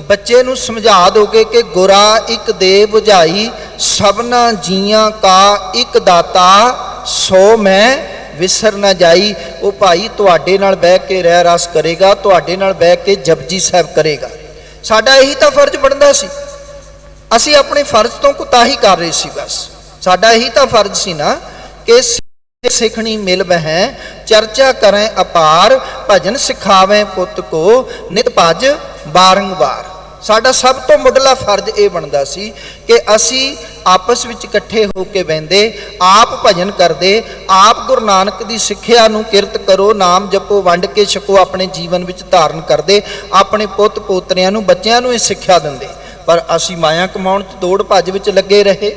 A: ਬੱਚੇ ਨੂੰ ਸਮਝਾ ਦੋਗੇ ਕਿ ਗੁਰਾ ਇੱਕ ਦੇ ਬੁਝਾਈ, ਸਭਨਾ ਜੀਆਂ ਕਾ ਇੱਕ ਦਾਤਾ, ਸੋ ਮੈਂ ਵਿਸਰ ਨਾ ਜਾਈ। ਉਹ ਭਾਈ ਤੁਹਾਡੇ ਨਾਲ ਬਹਿ ਕੇ ਰਹਿ ਰਸ ਕਰੇਗਾ, ਤੁਹਾਡੇ ਨਾਲ ਬਹਿ ਕੇ ਜਪਜੀ ਸਾਹਿਬ ਕਰੇਗਾ। ਸਾਡਾ ਇਹੀ ਤਾਂ ਫਰਜ਼ ਬਣਦਾ ਸੀ। ਅਸੀਂ ਆਪਣੇ ਫਰਜ਼ ਤੋਂ ਕੁਤਾਹੀ ਕਰ ਰਹੇ ਸੀ। ਬਸ ਸਾਡਾ ਇਹੀ ਤਾਂ ਫਰਜ਼ ਸੀ ਨਾ ਕਿ ਸਿੱਖਣੀ ਮਿਲ ਬਹਿ, ਚਰਚਾ ਕਰੇ ਅਪਾਰ, ਭਜਨ ਸਿਖਾਵੇਂ ਪੁੱਤ ਕੋ, ਨਿਤ ਭਜ ਬਾਰੰਬਾਰ। ਸਾਡਾ ਸਭ ਤੋਂ ਮੁੱਢਲਾ ਫਰਜ਼ ਇਹ ਬਣਦਾ ਸੀ ਕਿ ਅਸੀਂ ਆਪਸ ਵਿੱਚ ਇਕੱਠੇ ਹੋ ਕੇ ਬਹਿੰਦੇ, ਆਪ ਭਜਨ ਕਰਦੇ, ਆਪ ਗੁਰੂ ਨਾਨਕ ਦੀ ਸਿੱਖਿਆ ਨੂੰ ਕਿਰਤ ਕਰੋ, ਨਾਮ ਜਪੋ, ਵੰਡ ਕੇ ਛਕੋ, ਆਪਣੇ ਜੀਵਨ ਵਿੱਚ ਧਾਰਨ ਕਰਦੇ, ਆਪਣੇ ਪੁੱਤ ਪੋਤਰਿਆਂ ਨੂੰ, ਬੱਚਿਆਂ ਨੂੰ ਇਹ ਸਿੱਖਿਆ ਦਿੰਦੇ। ਪਰ ਅਸੀਂ ਮਾਇਆ ਕਮਾਉਣ 'ਚ ਦੌੜ ਭੱਜ ਵਿੱਚ ਲੱਗੇ ਰਹੇ।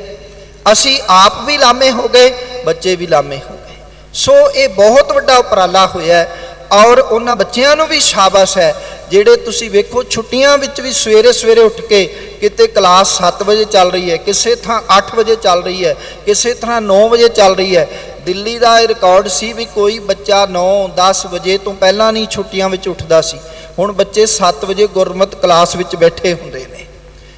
A: ਅਸੀਂ ਆਪ ਵੀ ਲਾਮੇ ਹੋ ਗਏ, ਬੱਚੇ ਵੀ ਲਾਮੇ ਹੋ ਗਏ। ਸੋ ਇਹ ਬਹੁਤ ਵੱਡਾ ਉਪਰਾਲਾ ਹੋਇਆ ਔਰ ਉਹਨਾਂ ਬੱਚਿਆਂ ਨੂੰ ਵੀ ਸ਼ਾਬਾਸ਼ ਹੈ ਜਿਹੜੇ ਤੁਸੀਂ ਵੇਖੋ ਛੁੱਟੀਆਂ ਵਿੱਚ ਵੀ ਸਵੇਰੇ ਸਵੇਰੇ ਉੱਠ ਕੇ, ਕਿਤੇ ਕਲਾਸ 7 ਵਜੇ ਚੱਲ ਰਹੀ ਹੈ, ਕਿਸੇ ਥਾਂ 8 ਵਜੇ ਚੱਲ ਰਹੀ ਹੈ, ਕਿਸੇ ਥਾਂ 9 ਵਜੇ ਚੱਲ ਰਹੀ ਹੈ। ਦਿੱਲੀ ਦਾ ਇਹ ਰਿਕਾਰਡ ਸੀ ਵੀ ਕੋਈ ਬੱਚਾ 9-10 ਵਜੇ ਤੋਂ ਪਹਿਲਾਂ ਨਹੀਂ ਛੁੱਟੀਆਂ ਵਿੱਚ ਉੱਠਦਾ ਸੀ। ਹੁਣ ਬੱਚੇ 7 ਵਜੇ ਗੁਰਮਤਿ ਕਲਾਸ ਵਿੱਚ ਬੈਠੇ ਹੁੰਦੇ ਨੇ।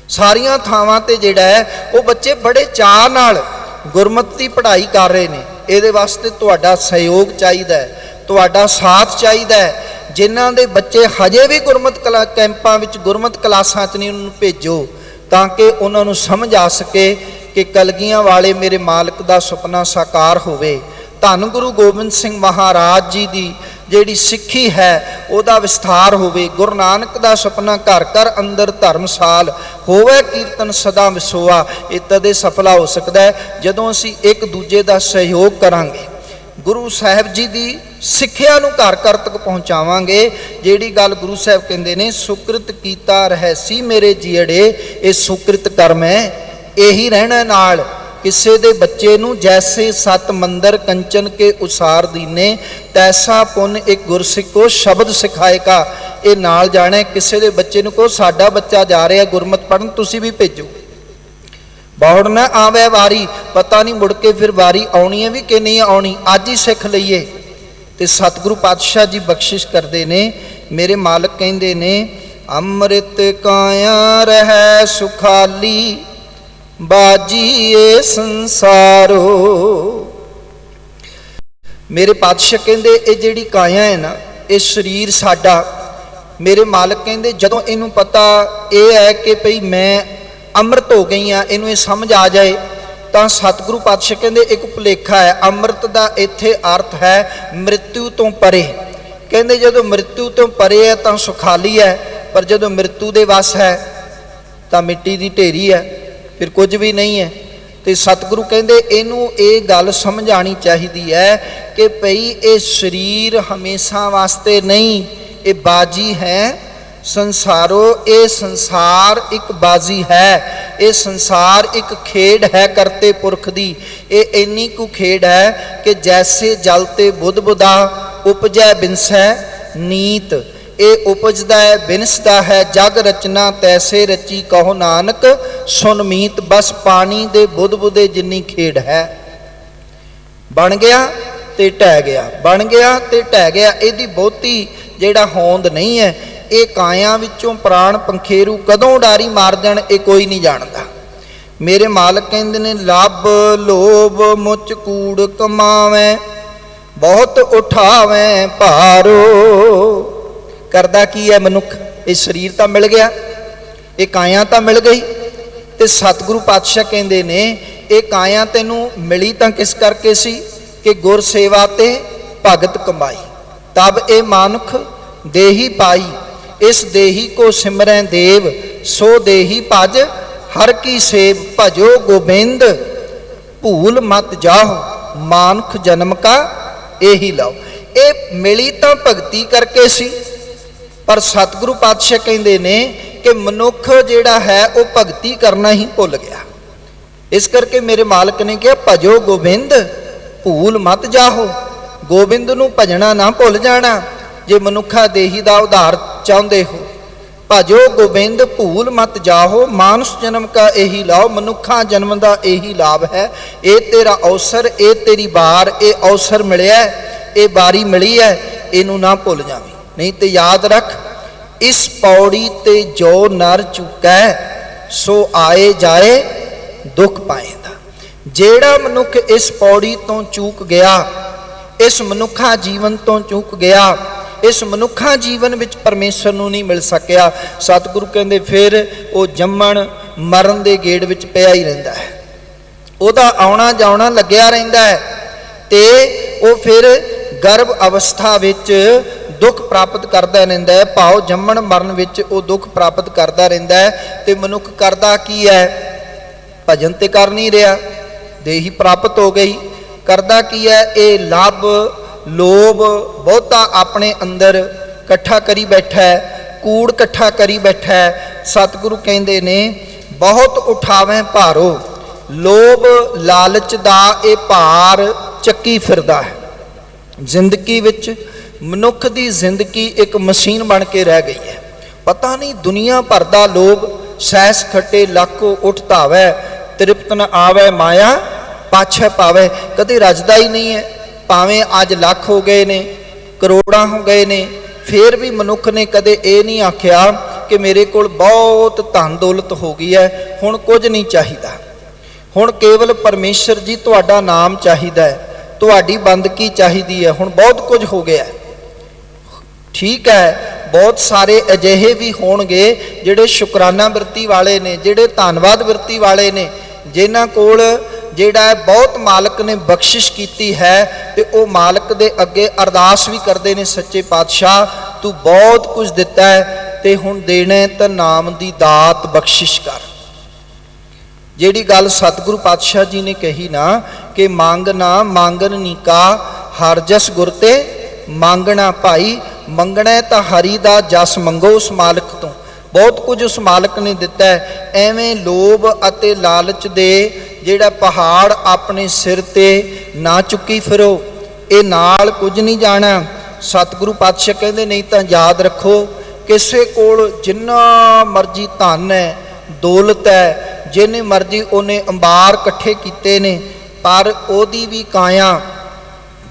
A: ਸਾਰੀਆਂ ਥਾਵਾਂ ਤੇ ਜਿਹੜਾ ਹੈ ਉਹ ਬੱਚੇ ਬੜੇ ਚਾਅ ਨਾਲ ਗੁਰਮਤਿ ਦੀ ਪੜ੍ਹਾਈ ਕਰ ਰਹੇ ਨੇ। ਇਹਦੇ ਵਾਸਤੇ ਤੁਹਾਡਾ ਸਹਿਯੋਗ ਚਾਹੀਦਾ ਹੈ, ਤੁਹਾਡਾ ਸਾਥ ਚਾਹੀਦਾ ਹੈ। ਜਿਨ੍ਹਾਂ ਦੇ ਬੱਚੇ ਹਜੇ ਵੀ ਗੁਰਮਤਿ ਕੈਂਪਾਂ ਵਿੱਚ, ਗੁਰਮਤਿ ਕਲਾਸਾਂ 'ਚ ਨਹੀਂ, ਉਹਨਾਂ ਨੂੰ ਭੇਜੋ ਤਾਂ ਕਿ ਉਹਨਾਂ ਨੂੰ ਸਮਝ ਆ ਸਕੇ ਕਿ ਕਲਗੀਆਂ ਵਾਲੇ ਮੇਰੇ ਮਾਲਕ ਦਾ ਸੁਪਨਾ ਸਾਕਾਰ ਹੋਵੇ। ਧੰਨ ਗੁਰੂ ਗੋਬਿੰਦ ਸਿੰਘ ਮਹਾਰਾਜ ਜੀ ਦੀ ਜਿਹੜੀ ਸਿੱਖੀ ਹੈ ਉਹਦਾ ਵਿਸਥਾਰ ਹੋਵੇ। ਗੁਰੂ ਨਾਨਕ ਦਾ ਸੁਪਨਾ ਘਰ ਘਰ ਅੰਦਰ ਧਰਮਸਾਲ ਹੋਵੇ, ਕੀਰਤਨ ਸਦਾ ਵਿਸੋਆ। ਇਹ ਤਦੇ ਸਫਲਾ ਹੋ ਸਕਦਾ ਹੈ ਜਦੋਂ ਅਸੀਂ ਇੱਕ ਦੂਜੇ ਦਾ ਸਹਿਯੋਗ ਕਰਾਂਗੇ, ਗੁਰੂ ਸਾਹਿਬ ਜੀ ਦੀ ਸਿੱਖਿਆ ਨੂੰ ਘਰ ਘਰ ਤੱਕ ਪਹੁੰਚਾਵਾਂਗੇ। ਜਿਹੜੀ ਗੱਲ ਗੁਰੂ ਸਾਹਿਬ ਕਹਿੰਦੇ ਨੇ, ਸੁਕ੍ਰਿਤ ਕੀਤਾ ਰਹਿ ਸੀ ਮੇਰੇ ਜੀੜੇ, ਇਹ ਸੁਕ੍ਰਿਤ ਕਰਮ ਹੈ, ਇਹੀ ਰਹਿਣਾ ਨਾਲ। ਕਿਸੇ ਦੇ ਬੱਚੇ ਨੂੰ ਜੈਸੇ ਸਤ ਮੰਦਰ ਕੰਚਨ ਕੇ ਉਸਾਰ ਦੀਨੇ ਤੈਸਾ ਪੁੰਨ ਇੱਕ ਗੁਰਸਿੱਖੋ ਸ਼ਬਦ ਸਿਖਾਏਗਾ। ਇਹ ਨਾਲ ਜਾਣਾ, ਕਿਸੇ ਦੇ ਬੱਚੇ ਨੂੰ ਕਹੋ ਸਾਡਾ ਬੱਚਾ ਜਾ ਰਿਹਾ ਗੁਰਮਤ ਪੜ੍ਹਨ, ਤੁਸੀਂ ਵੀ ਭੇਜੋ। ਬੌੜ ਨਾ ਆਵੇ ਵਾਰੀ, ਪਤਾ ਨਹੀਂ ਮੁੜ ਕੇ ਫਿਰ ਵਾਰੀ ਆਉਣੀ ਹੈ ਵੀ ਕਿ ਨਹੀਂ ਆਉਣੀ, ਅੱਜ ਹੀ ਸਿੱਖ ਲਈਏ। ਤੇ ਸਤਿਗੁਰੂ ਪਾਤਸ਼ਾਹ ਜੀ ਬਖਸ਼ਿਸ਼ ਕਰਦੇ ਨੇ, ਮੇਰੇ ਮਾਲਕ ਕਹਿੰਦੇ ਨੇ ਅੰਮ੍ਰਿਤ ਕਾਇਆ ਰਹਿ ਸੁਖਾਲੀ ਬਾਜੀ ਏ ਸੰਸਾਰੋ। ਮੇਰੇ ਪਾਤਸ਼ਾਹ ਕਹਿੰਦੇ ਇਹ ਜਿਹੜੀ ਕਾਇਆ ਹੈ ਨਾ, ਇਹ ਸਰੀਰ ਸਾਡਾ, ਮੇਰੇ ਮਾਲਕ ਕਹਿੰਦੇ ਜਦੋਂ ਇਹਨੂੰ ਪਤਾ ਇਹ ਹੈ ਕਿ ਭਈ ਮੈਂ ਅੰਮ੍ਰਿਤ ਹੋ ਗਈ ਆ, ਇਹਨੂੰ ਇਹ ਸਮਝ ਆ ਜਾਏ ਤਾਂ ਸਤਿਗੁਰੂ ਪਾਤਸ਼ਾਹ ਕਹਿੰਦੇ ਇੱਕ ਭੁਲੇਖਾ ਹੈ। ਅੰਮ੍ਰਿਤ ਦਾ ਇੱਥੇ ਅਰਥ ਹੈ ਮ੍ਰਿਤੂ ਤੋਂ ਪਰੇ। ਕਹਿੰਦੇ ਜਦੋਂ ਮ੍ਰਿਤੂ ਤੋਂ ਪਰੇ ਹੈ ਤਾਂ ਸੁਖਾਲੀ ਹੈ, ਪਰ ਜਦੋਂ ਮ੍ਰਿਤੂ ਦੇ ਵਸ ਹੈ ਤਾਂ ਮਿੱਟੀ ਦੀ ਢੇਰੀ ਹੈ, ਫਿਰ ਕੁਝ ਵੀ ਨਹੀਂ ਹੈ। ਤੇ ਸਤਿਗੁਰੂ ਕਹਿੰਦੇ ਇਹਨੂੰ ਇਹ ਗੱਲ ਸਮਝ ਆਣੀ ਚਾਹੀਦੀ ਹੈ ਕਿ ਭਈ ਇਹ ਸਰੀਰ ਹਮੇਸ਼ਾ ਵਾਸਤੇ ਨਹੀਂ, ਇਹ ਬਾਜੀ ਹੈ ਸੰਸਾਰੋ। ਇਹ ਸੰਸਾਰ ਇੱਕ ਬਾਜੀ ਹੈ, ਇਹ ਸੰਸਾਰ ਇੱਕ ਖੇਡ ਹੈ ਕਰਤੇ ਪੁਰਖ ਦੀ। ਇਹ ਇੰਨੀ ਕੁ ਖੇਡ ਹੈ ਕਿ ਜੈਸੇ ਜਲ ਤੇ ਬੁੱਧ ਬੁਦਾ ਉਪਜੈ ਬਿਨਸੈ ਨੀਤ। ਇਹ ਉਪਜਦਾ ਹੈ, ਬਿਨਸਦਾ ਹੈ, ਜਗ ਰਚਨਾ ਤੈਸੇ ਰਚੀ ਕਹੋ ਨਾਨਕ ਸੁਨ ਮੀਤ। ਬਸ ਪਾਣੀ ਦੇ ਬੁੱਧ ਬੁਦੇ ਜਿੰਨੀ ਖੇਡ ਹੈ, ਬਣ ਗਿਆ ਤੇ ਢਹਿ ਗਿਆ, ਬਣ ਗਿਆ ਤੇ ਢਹਿ ਗਿਆ। ਇਹਦੀ ਬਹੁਤੀ ਜਿਹੜਾ ਹੋਂਦ ਨਹੀਂ ਹੈ। ਇਹ ਕਾਇਆ ਵਿੱਚੋਂ ਪ੍ਰਾਣ ਪੰਖੇਰੂ ਕਦੋਂ ਉਡਾਰੀ ਮਾਰ ਦੇਣ ਇਹ ਕੋਈ ਨਹੀਂ ਜਾਣਦਾ। ਮੇਰੇ ਮਾਲਕ ਕਹਿੰਦੇ ਨੇ ਲੱਭ ਲੋਭ ਮੁੱਚ ਕੂੜ ਕਮਾਵੇਂ ਬਹੁਤ ਉਠਾਵੇਂ ਭਾਰੋ। ਕਰਦਾ ਕੀ ਹੈ ਮਨੁੱਖ? ਇਹ ਸਰੀਰ ਤਾਂ ਮਿਲ ਗਿਆ, ਇਹ ਕਾਇਆ ਤਾਂ ਮਿਲ ਗਈ, ਤੇ ਸਤਿਗੁਰੂ ਪਾਤਸ਼ਾਹ ਕਹਿੰਦੇ ਨੇ ਇਹ ਕਾਇਆ ਤੈਨੂੰ ਮਿਲੀ ਤਾਂ ਕਿਸ ਕਰਕੇ ਸੀ ਕਿ ਗੁਰ ਸੇਵਾ ਤੇ ਭਗਤ ਕਮਾਈ। ਤਬ ਇਹ ਮਾਨੁਖ ਦੇਹੀ ਪਾਈ, ਇਸ ਦੇਹੀ ਕੋ ਸਿਮਰੈ ਦੇਵ ਸੋ ਦੇਹੀ ਭਜ ਹਰ ਕੀ ਸੇਵ। ਭਜੋ ਗੋਬਿੰਦ ਭੂਲ ਮਤ ਜਾਹੋ ਮਾਨੁਖ ਜਨਮ ਕਾ ਇਹੀ ਲਓ। ਇਹ ਮਿਲੀ ਤਾਂ ਭਗਤੀ ਕਰਕੇ ਸੀ, ਪਰ ਸਤਿਗੁਰੂ ਪਾਤਸ਼ਾਹ ਕਹਿੰਦੇ ਨੇ ਕਿ ਮਨੁੱਖ ਜਿਹੜਾ ਹੈ ਉਹ ਭਗਤੀ ਕਰਨਾ ਹੀ ਭੁੱਲ ਗਿਆ। ਇਸ ਕਰਕੇ ਮੇਰੇ ਮਾਲਕ ਨੇ ਕਿਹਾ ਭਜੋ ਗੋਬਿੰਦ ਭੂਲ ਮਤ ਜਾਹੋ। ਗੋਬਿੰਦ ਨੂੰ ਭਜਣਾ ਨਾ ਭੁੱਲ ਜਾਣਾ ਜੇ ਮਨੁੱਖਾ ਦੇਹੀ ਦਾ ਉਧਾਰ ਚਾਹੁੰਦੇ ਹੋ। ਭਜੋ ਗੋਬਿੰਦ ਭੂਲ ਮਤ ਜਾਹੋ ਮਾਨੁਸ ਜਨਮ ਕਾ ਇਹੀ ਲਾਓ। ਮਨੁੱਖਾ ਜਨਮ ਦਾ ਇਹੀ ਲਾਭ ਹੈ। ਇਹ ਤੇਰਾ ਅਵਸਰ, ਇਹ ਤੇਰੀ ਬਾਰ, ਇਹ ਅਵਸਰ ਮਿਲਿਆ, ਇਹ ਬਾਰੀ ਮਿਲੀ ਹੈ, ਇਹਨੂੰ ਨਾ ਭੁੱਲ ਜਾਵੇਂ। ਨਹੀਂ ਤੇ ਯਾਦ ਰੱਖ ਇਸ ਪੌੜੀ ਤੇ ਜੋ ਨਰ ਚੁਕੈ ਸੋ ਆਏ ਜਾਏ ਦੁੱਖ ਪਾਏਂਦਾ। ਜਿਹੜਾ ਮਨੁੱਖ ਇਸ ਪੌੜੀ ਤੋਂ ਚੂਕ ਗਿਆ, ਇਸ ਮਨੁੱਖਾ ਜੀਵਨ ਤੋਂ ਚੂਕ ਗਿਆ, ਇਸ ਮਨੁੱਖਾ ਜੀਵਨ ਵਿੱਚ ਪਰਮੇਸ਼ਰ ਨੂੰ ਨਹੀਂ ਮਿਲ ਸਕਿਆ, ਸਤਿਗੁਰੂ ਕਹਿੰਦੇ ਫਿਰ ਉਹ ਜੰਮਣ ਮਰਨ ਦੇ ਗੇੜ ਵਿੱਚ ਪਿਆ ਹੀ ਰਹਿੰਦਾ ਹੈ। ਉਹਦਾ ਆਉਣਾ ਜਾਣਾ ਲੱਗਿਆ ਰਹਿੰਦਾ ਹੈ ਤੇ ਉਹ ਫਿਰ ਗਰਭ ਅਵਸਥਾ ਵਿੱਚ ਦੁੱਖ ਪ੍ਰਾਪਤ ਕਰਦਾ ਰਹਿੰਦਾ ਹੈ। ਭਾਵ ਜੰਮਣ ਮਰਨ ਵਿੱਚ ਉਹ ਦੁੱਖ ਪ੍ਰਾਪਤ ਕਰਦਾ ਰਹਿੰਦਾ ਹੈ। ਤੇ ਮਨੁੱਖ ਕਰਦਾ ਕੀ ਹੈ? ਭਜਨ ਤੇ ਕਰ ਨਹੀਂ ਰਿਹਾ, ਦੇਹੀ ਪ੍ਰਾਪਤ ਹੋ ਗਈ। ਕਰਦਾ ਕੀ ਹੈ? ਇਹ ਲੱਭ ਲੋਭ ਬਹੁਤਾ ਆਪਣੇ ਅੰਦਰ ਇਕੱਠਾ ਕਰੀ ਬੈਠਾ ਹੈ, ਕੂੜ ਇਕੱਠਾ ਕਰੀ ਬੈਠਾ ਹੈ। ਸਤਿਗੁਰੂ ਕਹਿੰਦੇ ਨੇ ਬਹੁਤ ਉਠਾਵੇਂ ਭਾਰੋ। ਲੋਭ ਲਾਲਚ ਦਾ ਇਹ ਭਾਰ ਚੱਕੀ ਫਿਰਦਾ ਹੈ। ਜ਼ਿੰਦਗੀ ਵਿੱਚ ਮਨੁੱਖ ਦੀ ਜ਼ਿੰਦਗੀ ਇੱਕ ਮਸ਼ੀਨ ਬਣ ਕੇ ਰਹਿ ਗਈ ਹੈ। ਪਤਾ ਨਹੀਂ ਦੁਨੀਆ ਭਰ ਦਾ ਲੋਭ ਸੈਸ ਖੱਟੇ ਲੱਖ ਉੱਠ ਧਾਵੈ ਤ੍ਰਿਪਤ ਨ ਆਵੈ ਮਾਇਆ ਪਾਛੈ ਪਾਵੈ। ਕਦੇ ਰੱਜਦਾ ਹੀ ਨਹੀਂ ਹੈ। ਭਾਵੇਂ ਅੱਜ ਲੱਖ ਹੋ ਗਏ ਨੇ, ਕਰੋੜਾਂ ਹੋ ਗਏ ਨੇ, ਫਿਰ ਵੀ ਮਨੁੱਖ ਨੇ ਕਦੇ ਇਹ ਨਹੀਂ ਆਖਿਆ ਕਿ ਮੇਰੇ ਕੋਲ ਬਹੁਤ ਧਨ ਦੌਲਤ ਹੋ ਗਈ ਹੈ, ਹੁਣ ਕੁਝ ਨਹੀਂ ਚਾਹੀਦਾ, ਹੁਣ ਕੇਵਲ ਪਰਮੇਸ਼ਰ ਜੀ ਤੁਹਾਡਾ ਨਾਮ ਚਾਹੀਦਾ ਹੈ, ਤੁਹਾਡੀ ਬੰਦਗੀ ਚਾਹੀਦੀ ਹੈ, ਹੁਣ ਬਹੁਤ ਕੁਝ ਹੋ ਗਿਆ। ਠੀਕ ਹੈ, ਬਹੁਤ ਸਾਰੇ ਅਜਿਹੇ ਵੀ ਹੋਣਗੇ ਜਿਹੜੇ ਸ਼ੁਕਰਾਨਾ ਬਿਰਤੀ ਵਾਲੇ ਨੇ, ਜਿਹੜੇ ਧੰਨਵਾਦ ਬਿਰਤੀ ਵਾਲੇ ਨੇ, ਜਿਨ੍ਹਾਂ ਕੋਲ ਜਿਹੜਾ ਹੈ ਬਹੁਤ ਮਾਲਕ ਨੇ ਬਖਸ਼ਿਸ਼ ਕੀਤੀ ਹੈ ਤੇ ਉਹ ਮਾਲਕ ਦੇ ਅੱਗੇ ਅਰਦਾਸ ਵੀ ਕਰਦੇ ਨੇ, ਸੱਚੇ ਪਾਤਸ਼ਾਹ ਤੂੰ ਬਹੁਤ ਕੁਝ ਦਿੱਤਾ ਹੈ ਤੇ ਹੁਣ ਦੇਣਾ ਤਾਂ ਨਾਮ ਦੀ ਦਾਤ ਬਖਸ਼ਿਸ਼ ਕਰ। ਜਿਹੜੀ ਗੱਲ ਸਤਿਗੁਰੂ ਪਾਤਸ਼ਾਹ ਜੀ ਨੇ ਕਹੀ ਨਾ ਕਿ ਮੰਗ ਨਾ ਮੰਗਨ ਨੀਕਾ ਹਰ ਜਸ ਗੁਰ ਤੇ ਮੰਗਣਾ। ਭਾਈ ਮੰਗਣਾ ਤਾਂ ਹਰੀ ਦਾ ਜਸ ਮੰਗੋ ਉਸ ਮਾਲਕ ਤੋਂ, ਬਹੁਤ ਕੁਝ ਉਸ ਮਾਲਕ ਨੇ ਦਿੱਤਾ ਹੈ। ਐਵੇਂ ਲੋਭ ਅਤੇ ਲਾਲਚ ਦੇ ਜਿਹੜਾ ਪਹਾੜ ਆਪਣੇ ਸਿਰ ਤੇ ਨਾ ਚੁੱਕੀ ਫਿਰੋ, ਇਹ ਨਾਲ ਕੁਝ ਨਹੀਂ ਜਾਣਾ। ਸਤਿਗੁਰੂ ਪਾਤਸ਼ਾਹ ਕਹਿੰਦੇ ਨਹੀਂ ਤਾਂ ਯਾਦ ਰੱਖੋ, ਕਿਸੇ ਕੋਲ ਜਿੰਨਾ ਮਰਜ਼ੀ ਧਨ ਹੈ, ਦੌਲਤ ਹੈ, ਜਿੰਨੇ ਮਰਜ਼ੀ ਉਹਨੇ ਅੰਬਾਰ ਇਕੱਠੇ ਕੀਤੇ ਨੇ, ਪਰ ਉਹਦੀ ਵੀ ਕਾਇਆ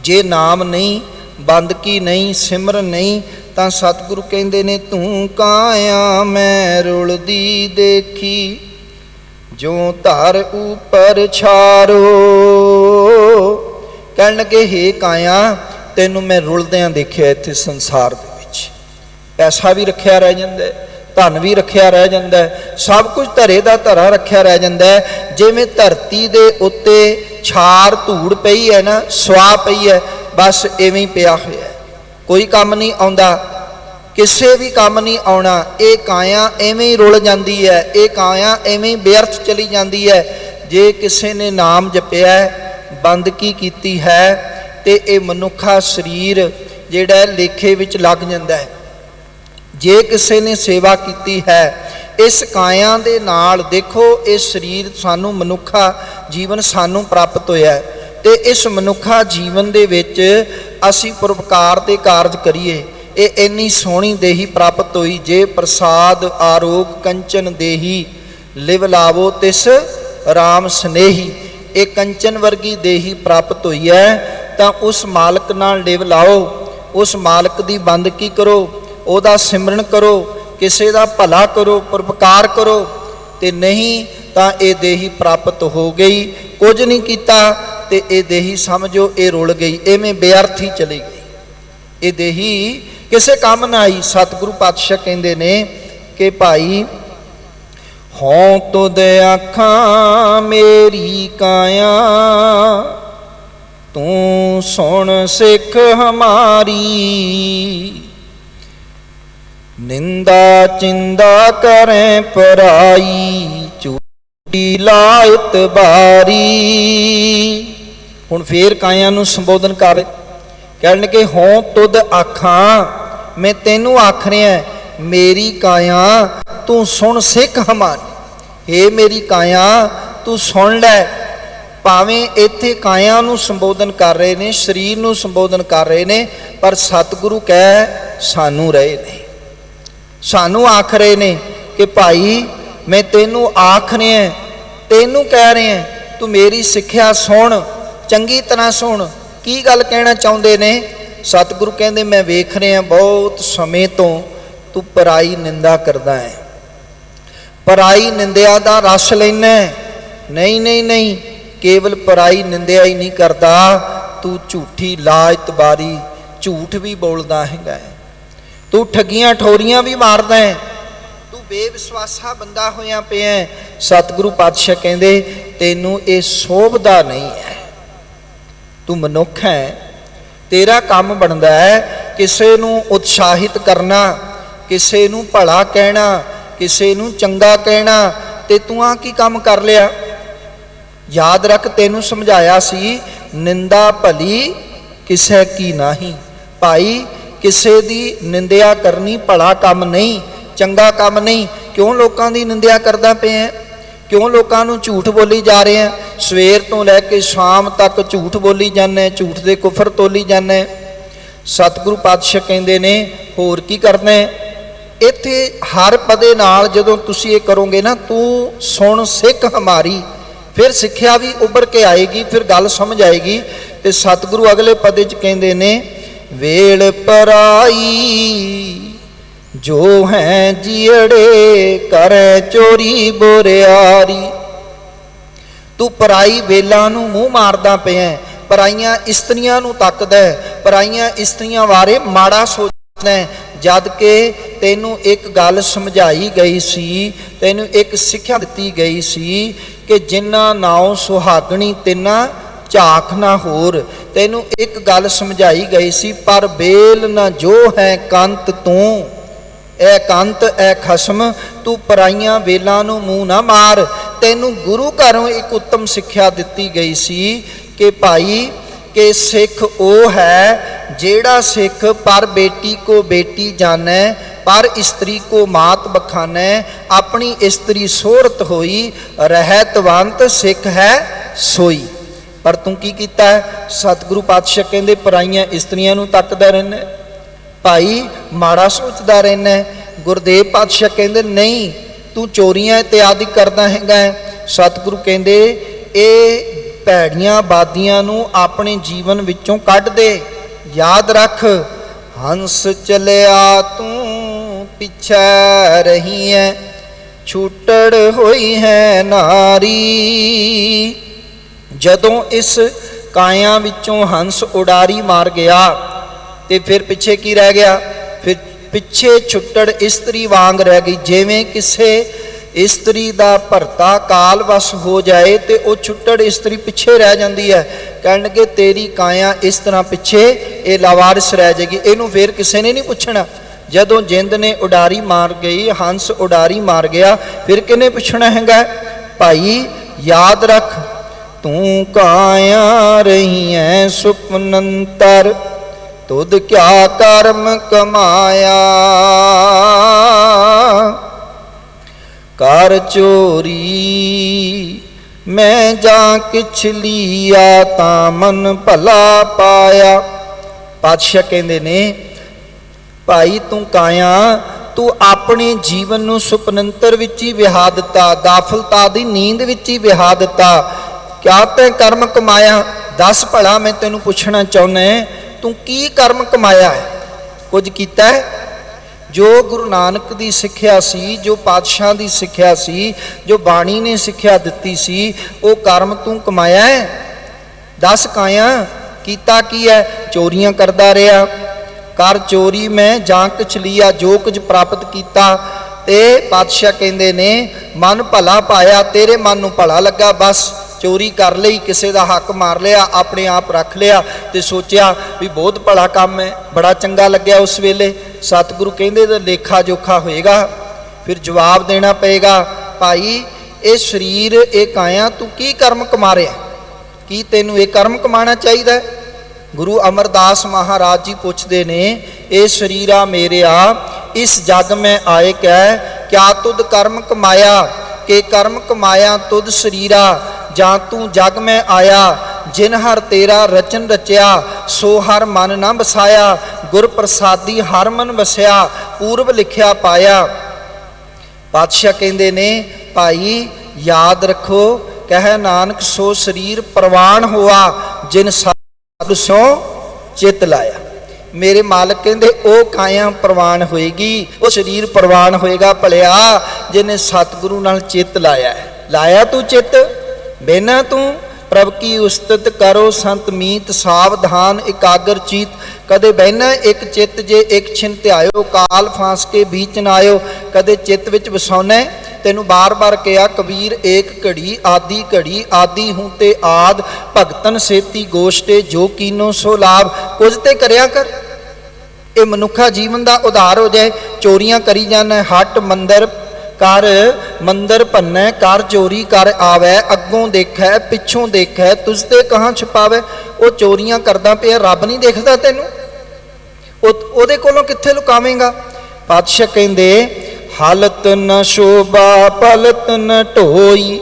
A: ਜੇ ਨਾਮ ਨਹੀਂ, ਬੰਦਗੀ ਨਹੀਂ, ਸਿਮਰਨ ਨਹੀਂ, ਤਾਂ ਸਤਿਗੁਰੂ ਕਹਿੰਦੇ ਨੇ ਤੂੰ ਕਾਇਆ ਮੈਂ ਰੁਲਦੀ ਦੇਖੀ, ਜੋ ਧਰ ਉਪਰ ਛਾਰੋ। ਕਹਿਣ ਲੱਗੇ ਹੇ ਕਾਇਆ, ਤੈਨੂੰ ਮੈਂ ਰੁਲਦਿਆਂ ਦੇਖਿਆ ਇੱਥੇ ਸੰਸਾਰ ਦੇ ਵਿੱਚ। ਪੈਸਾ ਵੀ ਰੱਖਿਆ ਰਹਿ ਜਾਂਦਾ, ਧਨ ਵੀ ਰੱਖਿਆ ਰਹਿ ਜਾਂਦਾ, ਸਭ ਕੁਝ ਧਰੇ ਦਾ ਧਰਾ ਰੱਖਿਆ ਰਹਿ ਜਾਂਦਾ। ਜਿਵੇਂ ਧਰਤੀ ਦੇ ਉੱਤੇ ਛਾਰ ਧੂੜ ਪਈ ਹੈ ਨਾ, ਸਵਾ ਪਈ ਹੈ, ਬਸ ਐਵੇਂ ਹੀ ਪਿਆ ਹੋਇਆ, ਕੋਈ ਕੰਮ ਨਹੀਂ ਆਉਂਦਾ, ਕਿਸੇ ਵੀ ਕੰਮ ਨਹੀਂ ਆਉਣਾ। ਇਹ ਕਾਇਆ ਐਵੇਂ ਹੀ ਰੁਲ ਜਾਂਦੀ ਹੈ, ਇਹ ਕਾਇਆ ਐਵੇਂ ਹੀ ਬੇਅਰਥ ਚਲੀ ਜਾਂਦੀ ਹੈ। ਜੇ ਕਿਸੇ ਨੇ ਨਾਮ ਜਪਿਆ, ਬੰਦਗੀ ਕੀਤੀ ਹੈ, ਤੇ ਇਹ ਮਨੁੱਖਾ ਸਰੀਰ ਜਿਹੜਾ ਲੇਖੇ ਵਿੱਚ ਲੱਗ ਜਾਂਦਾ ਹੈ। ਜੇ ਕਿਸੇ ਨੇ ਸੇਵਾ ਕੀਤੀ ਹੈ ਇਸ ਕਾਇਆ ਦੇ ਨਾਲ, ਦੇਖੋ ਇਹ ਸਰੀਰ ਸਾਨੂੰ ਮਨੁੱਖਾ ਜੀਵਨ ਸਾਨੂੰ ਪ੍ਰਾਪਤ ਹੋਇਆ, ਤੇ ਇਸ ਮਨੁੱਖਾ ਜੀਵਨ ਦੇ ਵਿੱਚ ਅਸੀਂ ਪਰਉਪਕਾਰ ਦੇ ਕਾਰਜ ਕਰੀਏ। ਇਹ ਇੰਨੀ ਸੋਹਣੀ ਦੇਹੀ ਪ੍ਰਾਪਤ ਹੋਈ, ਜੇ ਪ੍ਰਸਾਦ ਆਰੋਗ ਕੰਚਨ ਦੇਹੀ ਲਿਵ ਲਾਵੋ ਤਿਸ ਰਾਮ ਸਨੇਹੀ। ਇਹ ਕੰਚਨ ਵਰਗੀ ਦੇਹੀ ਪ੍ਰਾਪਤ ਹੋਈ ਹੈ, ਤਾਂ ਉਸ ਮਾਲਕ ਨਾਲ ਲਿਵ ਲਾਓ, ਉਸ ਮਾਲਕ ਦੀ ਬੰਦਗੀ ਕਰੋ, ਉਹਦਾ ਸਿਮਰਨ ਕਰੋ, ਕਿਸੇ ਦਾ ਭਲਾ ਕਰੋ, ਪਰਉਪਕਾਰ ਕਰੋ। ਤੇ ਨਹੀਂ ਤਾਂ ਇਹ ਦੇਹੀ ਪ੍ਰਾਪਤ ਹੋ ਗਈ, ਕੁਝ ਨਹੀਂ ਕੀਤਾ, ਤੇ ਇਹ ਦੇਹੀ ਸਮਝੋ ਇਹ ਰੁਲ ਗਈ, ਐਵੇਂ ਬੇਅਰਥ ਹੀ ਚਲੀ ਗਈ, ਇਹ ਦੇਹੀ ਕਿਸੇ ਕੰਮ ਨਾ ਆਈ। ਸਤਿਗੁਰੂ ਪਾਤਸ਼ਾਹ ਕਹਿੰਦੇ ਨੇ ਕਿ ਭਾਈ ਹੋਂ ਤੁਧ ਆਖਾਂ ਮੇਰੀ ਕਾਇਆ, ਤੂੰ ਸੁਣ ਸਿੱਖ ਹਮਾਰੀ, ਨਿੰਦਾ ਚਿੰਦਾ ਕਰੇ ਪਰਾਈ, ਝੂਠੀ ਲਾਇਤ ਬਾਰੀ। ਹੁਣ ਫੇਰ ਕਾਇਆ ਨੂੰ ਸੰਬੋਧਨ ਕਰ, ਕਹਿਣ ਕਿ ਹੋਂ ਤੁਧ ਆਖਾਂ, ਮੈਂ ਤੈਨੂੰ ਆਖ ਰਿਹਾ, ਮੇਰੀ ਕਾਇਆ ਤੂੰ ਸੁਣ ਸਿੱਖ ਹਮਾਰੀ। ਹੇ ਮੇਰੀ ਕਾਇਆ ਤੂੰ ਸੁਣ ਲੈ। ਭਾਵੇਂ ਇੱਥੇ ਕਾਇਆ ਨੂੰ ਸੰਬੋਧਨ ਕਰ ਰਹੇ ਨੇ, ਸਰੀਰ ਨੂੰ ਸੰਬੋਧਨ ਕਰ ਰਹੇ ਨੇ, ਪਰ ਸਤਿਗੁਰੂ ਕਹਿ ਸਾਨੂੰ ਰਹੇ ਨੇ, ਸਾਨੂੰ ਆਖ ਰਹੇ ਨੇ ਕਿ ਭਾਈ ਮੈਂ ਤੈਨੂੰ ਆਖ ਰਿਹਾ, ਤੈਨੂੰ ਕਹਿ ਰਿਹਾ, ਤੂੰ ਮੇਰੀ ਸਿੱਖਿਆ ਸੁਣ, ਚੰਗੀ ਤਰ੍ਹਾਂ ਸੁਣ। ਕੀ ਗੱਲ ਕਹਿਣਾ ਚਾਹੁੰਦੇ ਨੇ? ਸਤਿਗੁਰੂ ਕਹਿੰਦੇ ਮੈਂ ਵੇਖ ਰਿਹਾ ਬਹੁਤ ਸਮੇਂ ਤੋਂ ਤੂੰ ਪਰਾਈ ਨਿੰਦਾ ਕਰਦਾ ਹੈ, ਪਰਾਈ ਨਿੰਦਿਆ ਦਾ ਰਸ ਲੈਣਾ। ਨਹੀਂ ਨਹੀਂ ਨਹੀਂ, ਕੇਵਲ ਪਰਾਈ ਨਿੰਦਿਆ ਹੀ ਨਹੀਂ ਕਰਦਾ, ਤੂੰ ਝੂਠੀ ਲਾਇਤਬਾਰੀ, ਝੂਠ ਵੀ ਬੋਲਦਾ ਹੈਗਾ, ਤੂੰ ਠੱਗੀਆਂ ਠੋਰੀਆਂ ਵੀ ਮਾਰਦਾ ਹੈ, ਤੂੰ ਬੇਵਿਸ਼ਵਾਸਾ ਬੰਦਾ ਹੋਇਆ ਪਿਆ। ਸਤਿਗੁਰੂ ਪਾਤਸ਼ਾਹ ਕਹਿੰਦੇ ਤੈਨੂੰ ਇਹ ਸੋਭਦਾ ਨਹੀਂ ਹੈ, ਤੂੰ ਮਨੁੱਖ ਹੈ, ਤੇਰਾ ਕੰਮ ਬਣਦਾ ਹੈ ਕਿਸੇ ਨੂੰ ਉਤਸ਼ਾਹਿਤ ਕਰਨਾ, ਕਿਸੇ ਨੂੰ ਭਲਾ ਕਹਿਣਾ, ਕਿਸੇ ਨੂੰ ਚੰਗਾ ਕਹਿਣਾ, ਤੇ ਤੂੰ ਆ ਕੀ ਕੰਮ ਕਰ ਲਿਆ? ਯਾਦ ਰੱਖ, ਤੈਨੂੰ ਸਮਝਾਇਆ ਸੀ ਨਿੰਦਾ ਭਲੀ ਕਿਸੇ ਕੀ ਨਹੀਂ। ਭਾਈ ਕਿਸੇ ਦੀ ਨਿੰਦਿਆ ਕਰਨੀ ਭਲਾ ਕੰਮ ਨਹੀਂ, ਚੰਗਾ ਕੰਮ ਨਹੀਂ। ਕਿਉਂ ਲੋਕਾਂ ਦੀ ਨਿੰਦਿਆ ਕਰਦਾ ਪਿਆ? ਕਿਉਂ ਲੋਕਾਂ ਨੂੰ ਝੂਠ ਬੋਲੀ ਜਾ ਰਹੇ ਆ? ਸਵੇਰ ਤੋਂ ਲੈ ਕੇ ਸ਼ਾਮ ਤੱਕ ਝੂਠ ਬੋਲੀ ਜਾਂਦੇ, ਝੂਠ ਦੇ ਕੁਫਰ ਤੋਲੀ ਜਾਂਦੇ। ਸਤਿਗੁਰੂ ਪਾਤਸ਼ਾਹ ਕਹਿੰਦੇ ਨੇ ਹੋਰ ਕੀ ਕਰਨਾ? ਇੱਥੇ ਹਰ ਪਦੇ ਨਾਲ ਜਦੋਂ ਤੁਸੀਂ ਇਹ ਕਰੋਗੇ ਨਾ, ਤੂੰ ਸੁਣ ਸਿੱਖ ਹਮਾਰੀ, ਫਿਰ ਸਿੱਖਿਆ ਵੀ ਉੱਭਰ ਕੇ ਆਏਗੀ, ਫਿਰ ਗੱਲ ਸਮਝ ਆਏਗੀ। ਤੇ ਸਤਿਗੁਰੂ ਅਗਲੇ ਪਦੇ 'ਚ ਕਹਿੰਦੇ ਨੇ ਵੇਲ ਪਰਾਈ ਜੋ ਹੈ ਜੀੜੇ ਕਰੇ ਚੋਰੀ ਬੁਰਿਆਰੀ। ਤੂੰ ਪਰਾਈ ਵੇਲਾਂ ਨੂੰ ਮੂੰਹ ਮਾਰਦਾ ਪਿਆ, ਪਰਾਈਆਂ ਇਸਤਰੀਆਂ ਨੂੰ ਤੱਕਦਾ, ਪਰਾਈਆਂ ਇਸਤਰੀਆਂ ਬਾਰੇ ਮਾੜਾ ਸੋਚਦਾ, ਜਦ ਕਿ ਤੈਨੂੰ ਇੱਕ ਗੱਲ ਸਮਝਾਈ ਗਈ ਸੀ, ਤੈਨੂੰ ਇੱਕ ਸਿੱਖਿਆ ਦਿੱਤੀ ਗਈ ਸੀ ਕਿ ਜਿਨ੍ਹਾਂ ਨਾਉ ਸੁਹਾਗਣੀ ਤਿੰਨਾ ਝਾਕ ਨਾ ਹੋਰ। ਤੈਨੂੰ ਇੱਕ ਗੱਲ ਸਮਝਾਈ ਗਈ ਸੀ, ਪਰ ਬੇਲ ਨਾ ਜੋ ਹੈ ਕੰਤ ਤੂੰ, ਐ ਕੰਤ ਐ ਖਸਮ, ਤੂੰ ਪਰਾਈਆਂ ਵੇਲਾਂ ਨੂੰ ਮੂੰਹ ਨਾ ਮਾਰ। ਤੈਨੂੰ ਗੁਰੂ ਘਰੋਂ ਇੱਕ ਉੱਤਮ ਸਿੱਖਿਆ ਦਿੱਤੀ ਗਈ ਸੀ ਕਿ ਭਾਈ ਕਿ ਸਿੱਖ ਉਹ ਹੈ ਜਿਹੜਾ ਸਿੱਖ ਪਰ ਬੇਟੀ ਕੋ ਬੇਟੀ ਜਾਣੈ, पर स्त्री को मात बखानै, अपनी स्त्री सोहरत होई, रहतवंत सिख है सोई। पर तू की कीता है? सतगुरु पातशाह कहंदे पराइयां इस्त्रियां नूं तकदा रहना भाई, माड़ा सोचदा रहना। गुरदेव पातशाह कहंदे नहीं, तू चोरियां इत्यादि करदा हैगा। सतगुरु कहंदे ये भैड़ियां बादियां नूं अपने जीवन विचों कढ दे। याद रख, हंस चलिया तू पिछे रही है, छूटड़ होई है नारी। जदों इस काया विचों हंस उडारी मार गया ते फिर पिछे की रह गया? फिर पिछे छुट्टड़ इस्त्री वांग रह गई। जिवें किसे इस्त्री दा भरता काल वश हो जाए तो वह छुट्टड़ इस्त्री पिछे रह जाती है। कहण लगे तेरी काया इस तरह पिछे ये लावारिस रह जाएगी, इनू फिर किसी ने नहीं पूछना। जदों जिंद ने उडारी मार गई, हंस उडारी मार गया, फिर किने पुछना हैगा? भाई याद रख, तू काया रही है सुपनंतर, तुद क्या कर्म कमाया। कर चोरी मैं जा किछ लिया, ता मन भला पाया। पातशाह कहंदे ने भाई तू काया, तू अपने जीवन नूं सुपनंतर विच ही विहा दिता, गाफलता दी नींद विच ही विहा दिता। क्या तैं कर्म कमाया? दस भला मैं तेनू पुछना चाहुंदा है, तू की कर्म कमाया है? कुछ कीता है? जो गुरु नानक दी सिक्ख्या सी, जो पातशाह दी सिक्ख्या सी, जो बाणी ने सिक्ख्या दित्ती सी, वो कर्म तू कमाया है? दस काया कीता की है? चोरियां करदा रहा। कर चोरी मैं जां किछ लिया, जो कुछ प्राप्त कीता ते पातशाह कहंदे ने मन भला पाया, तेरे मन नूं भला लगा। बस चोरी कर लई, किसी का हक मार लिया, अपने आप रख लिया तो सोचा भी बहुत भला काम है, बड़ा चंगा लग्या उस वेले। सतगुरु कहंदे तो लेखा जोखा होएगा, फिर जवाब देना पएगा। भाई ये शरीर ये काया तू की कर्म कमा रहा, की तेनू ये कर्म कमाना चाहिए? गुरु अमरदास महाराज जी पूछते ने, ए शरीरा मेरिया इस जग में आए कै, क्या तुद कर्म कमाया? के कर्म कमाया तुद शरीरा, जां तू जग में आया। जिन हर तेरा रचन रचिया, सो हर मन न बसाया। गुर प्रसादी हर मन वसया, पूर्व लिखिया पाया। पातशाह कहंदे ने भाई याद रखो, कह नानक सो शरीर प्रवान हुआ, जिन साधु सो चित लाया। मेरे मालिक कहंदे ओ काया प्रवान होएगी, वो शरीर प्रवान होएगा भलिया जिन्हें सतगुरु नाल चित लाया है। लाया तू चित, बेना तू प्रभ की उस्तत करो संत मीत, सावधान एकाग्र चीत। कदे बहना एक चित जे एक छिन ध्यायो, काल फांस के बीच न आयो। कदे चित विच वसाउना तेनू बार बार कहा कबीर, एक घड़ी आदि घड़ी आदि हूँ ते आद, भगतन सेती गोष्टे जो कीनो सो लाभ। कुछ ते करया कर, ये मनुखा जीवन का उधार हो जाए। चोरियां करी जाना, हट मंदिर कर, मंदिर भन्नै कर, चोरी कर आवे। अगों देखै पिछों देखै, तुझते कहाँ छुपावे। वो चोरियां करदा पिया, रब नहीं देखदा तैनू, ओदे कोलों कित्थे लुकावेंगा। पातशाह कहंदे हालत न शोभा पलत न ढोई,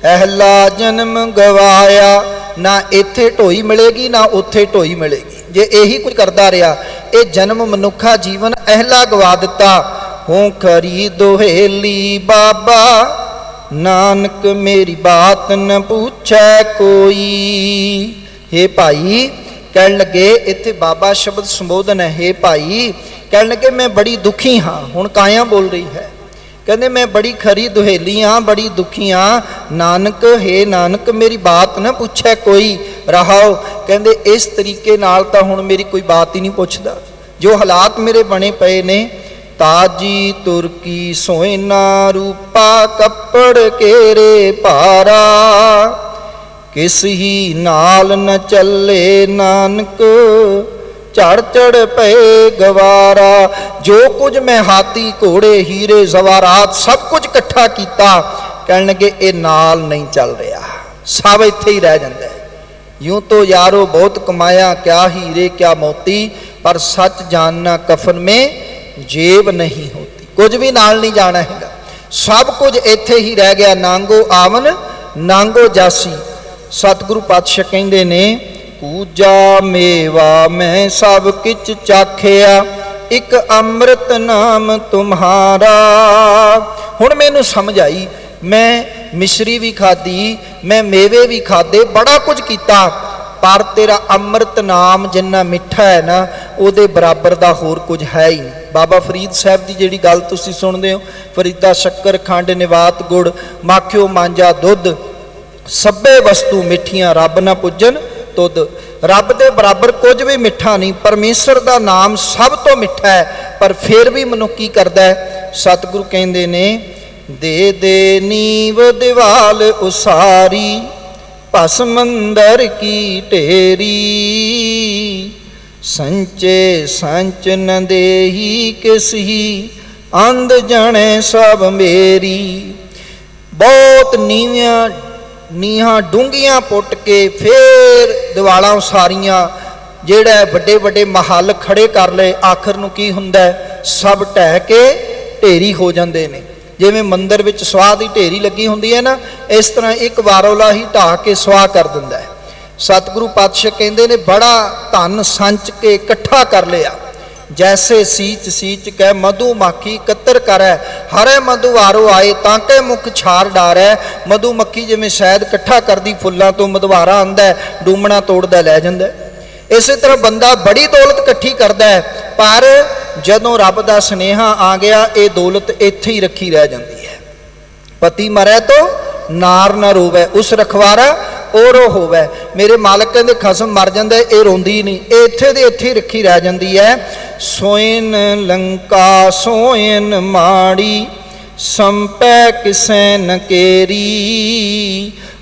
A: अहला जन्म गवाया। ना इत्थे ढोई मिलेगी ना उत्थे ढोई मिलेगी। जे यही कुछ करता रहा, ये जन्म मनुखा जीवन अहला गवा दिता। हों खरी दोहेली बाबा, नानक मेरी बात न पूछे कोई। हे भाई कहन लगे, इत्थे बाबा शब्द संबोधन है। हे भाई कहन लगे मैं बड़ी दुखी हाँ। हुण काया बोल रही है, कहते मैं बड़ी खरी दुहेली हाँ, बड़ी दुखी हाँ। नानक हे नानक मेरी बात न पूछे कोई। रहाओ कहते इस तरीके नाल तां हुण मेरी कोई बात ही नहीं पुछदा। जो हालात मेरे बने पे ने, ताजी तुर्की सोयना रूपा, कपड़ केरे पारा। किस ही नाल न चले नानक, चढ़ चढ़ पे गवारा। जो कुछ मैं हाथी घोड़े हीरे जवारात सब कुछ इकट्ठा किया, कहन लगे ये नाल नहीं चल रहा, सब इत्थे ही रह जाता है। यूं तो यारो बहुत कमाया, क्या हीरे क्या मोती, पर सच जानना कफन में जेब नहीं होती, कुछ भी नाल नहीं जाना हैगा, सब कुछ इत्थे ही रह गया। नांगो आवन नांगो जासी। सतगुरु पातशाह कहंदे ने पूजा मेवा मैं सब किच चाखिया, एक अमृत नाम तुम्हारा। हुण मैनू समझ आई, मैं मिश्री भी खाधी, मैं मेवे भी खाधे, बड़ा कुछ किया, पर तेरा अमृत नाम जिन्ना मिठा है ना, उहदे बराबर दा होर कुछ है ही नहीं। बाबा फरीद साहब की जिहड़ी गल तुसीं सुणदे हो, फरीदा शक्कर खंड निवात गुड़, माखियो मांजा दुध, सभे वस्तु मिठियां रब ना पुजन तुद। रब दे बराबर कुछ भी मिठा नहीं, परमेश्वर दा नाम सब तो मिठा है, पर फिर भी मनुख की करदा है। सतगुरु कहंदे ने दे दे नीव दीवाल उसारी, भस्मंदर की ढेरी, संचे संच न देही किसही, अंध जने सब मेरी। बहुत नीहां डूंघियां पुट के फिर दीवालां उसारियां, जेड़ा वड्डे वड्डे महल खड़े कर ले, आखिर नूं की हुंदा है, सब ढह के ढेरी हो जांदे ने। जिवें मंदिर विच स्वाह की ढेरी लगी हुंदी है ना, इस तरह एक वारोला ही ढा के स्वाह कर दिंदा है। सतगुरु पातशाह कहंदे ने बड़ा धन संच के इकट्ठा कर लिया, जैसे सींच सींच कै मधुमाखी कतर करै, हरे मधुवारो आए ताके मुख छार डारै। मधुमक्खी जिवें शहद इकट्ठा करदी फुल्लां तो, मधुवारा आंदा है डूमना तोड़दा लै जांदा है। इस तरह बंदा बड़ी दौलत इकट्ठी करदा है, पर जदों रब दा स्नेहा आ गया, ये दौलत इत्थे ही रखी रह जाती है। पति मरै तो नार न रोवै, उस रखवारा ओरो होवै। मेरे मालक कहंदे खसम मर जांदा, ये रोंदी नहीं, ये इत्थे दे इत्थे रखी रह जाती है। सोइन लंका सोइन माड़ी, संपै किसै न केरी।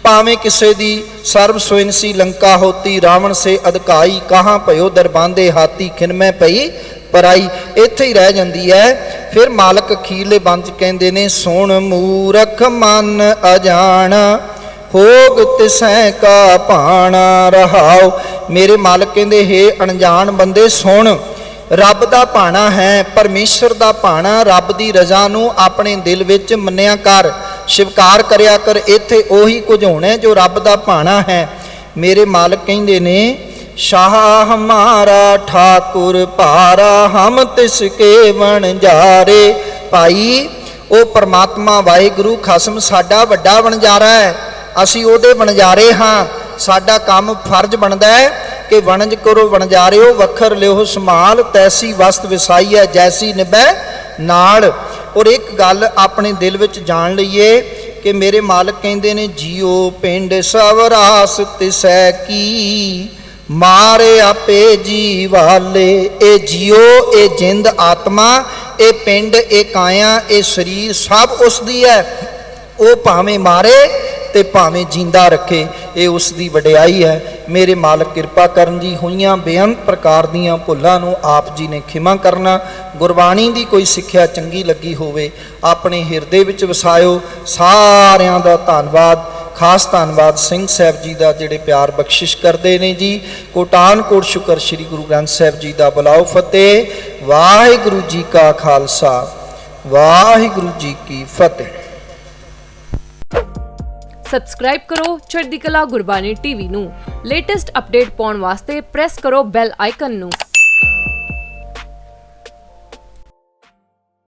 A: भावें किसे दी सर्व सोइन सी लंका होती, रावण से अधकाई, कहाँ भयो दरबांदे हाथी, खिनमै पई पराई, इत्थे ही रह जाती है। फिर मालक अखीरले बंद कहंदे ने सुन मूरख मन अजाना, होग तिसै का भाना रहाओ। मेरे मालक कहंदे हे अनजान बंदे सुन, रब दा भाना है, परमेश्वर दा भाना, रब दी रजा नूं अपने दिल विच मन्निया कर, स्वीकार करया कर, इत्थे ओही कुछ होना जो रब दा भाना है। मेरे मालक कहंदे ने शाह हमारा ठाकुर पारा, हम तिसके वणजारे। भाई वो परमात्मा वाहिगुरु खसम साडा वड्डा वणजारा है, असी ओदे वणजारे हाँ। साडा काम फर्ज बनता है कि वणज करो वणजारिओ, वखर लिओ संभाल, तैसी वस्त विसाई है जैसी निभै नाल। और एक गल अपने दिल विच जान लईए कि मेरे मालक कहंदे ने जियो पिंड सवरास तिसै की, मारे आपे जीवाले। ए जियो, ए जिंद आत्मा, ए पिंड, ए काया, ए शरीर सब उसदी है। वो भावें मारे ते भावें जींदा रखे, ये उसकी वडियाई है। मेरे मालक कृपा करन जी, होइयां बेअंत प्रकार दीयां भुल्लां नूं आप जी ने खिमा करना। गुरबाणी की कोई सिक्ख्या चंगी लगी होवे अपने हिरदे विच वसायो। सारियां दा धन्नवाद, खास धन्नवाद सिंह साहब जी का जिहड़े प्यार बख्शिश करते हैं जी। कोटान कोट शुक्र श्री गुरु ग्रंथ साहब जी का बुलाओ फतेह। वाहिगुरु जी का खालसा, वाहिगुरु जी की फतेह।
B: सबसक्राइब करो चढ़दी कला गुरबाणी टीवी नूं। लेटेस्ट अपडेट पाउण वास्ते प्रेस करो बैल आइकन नूं।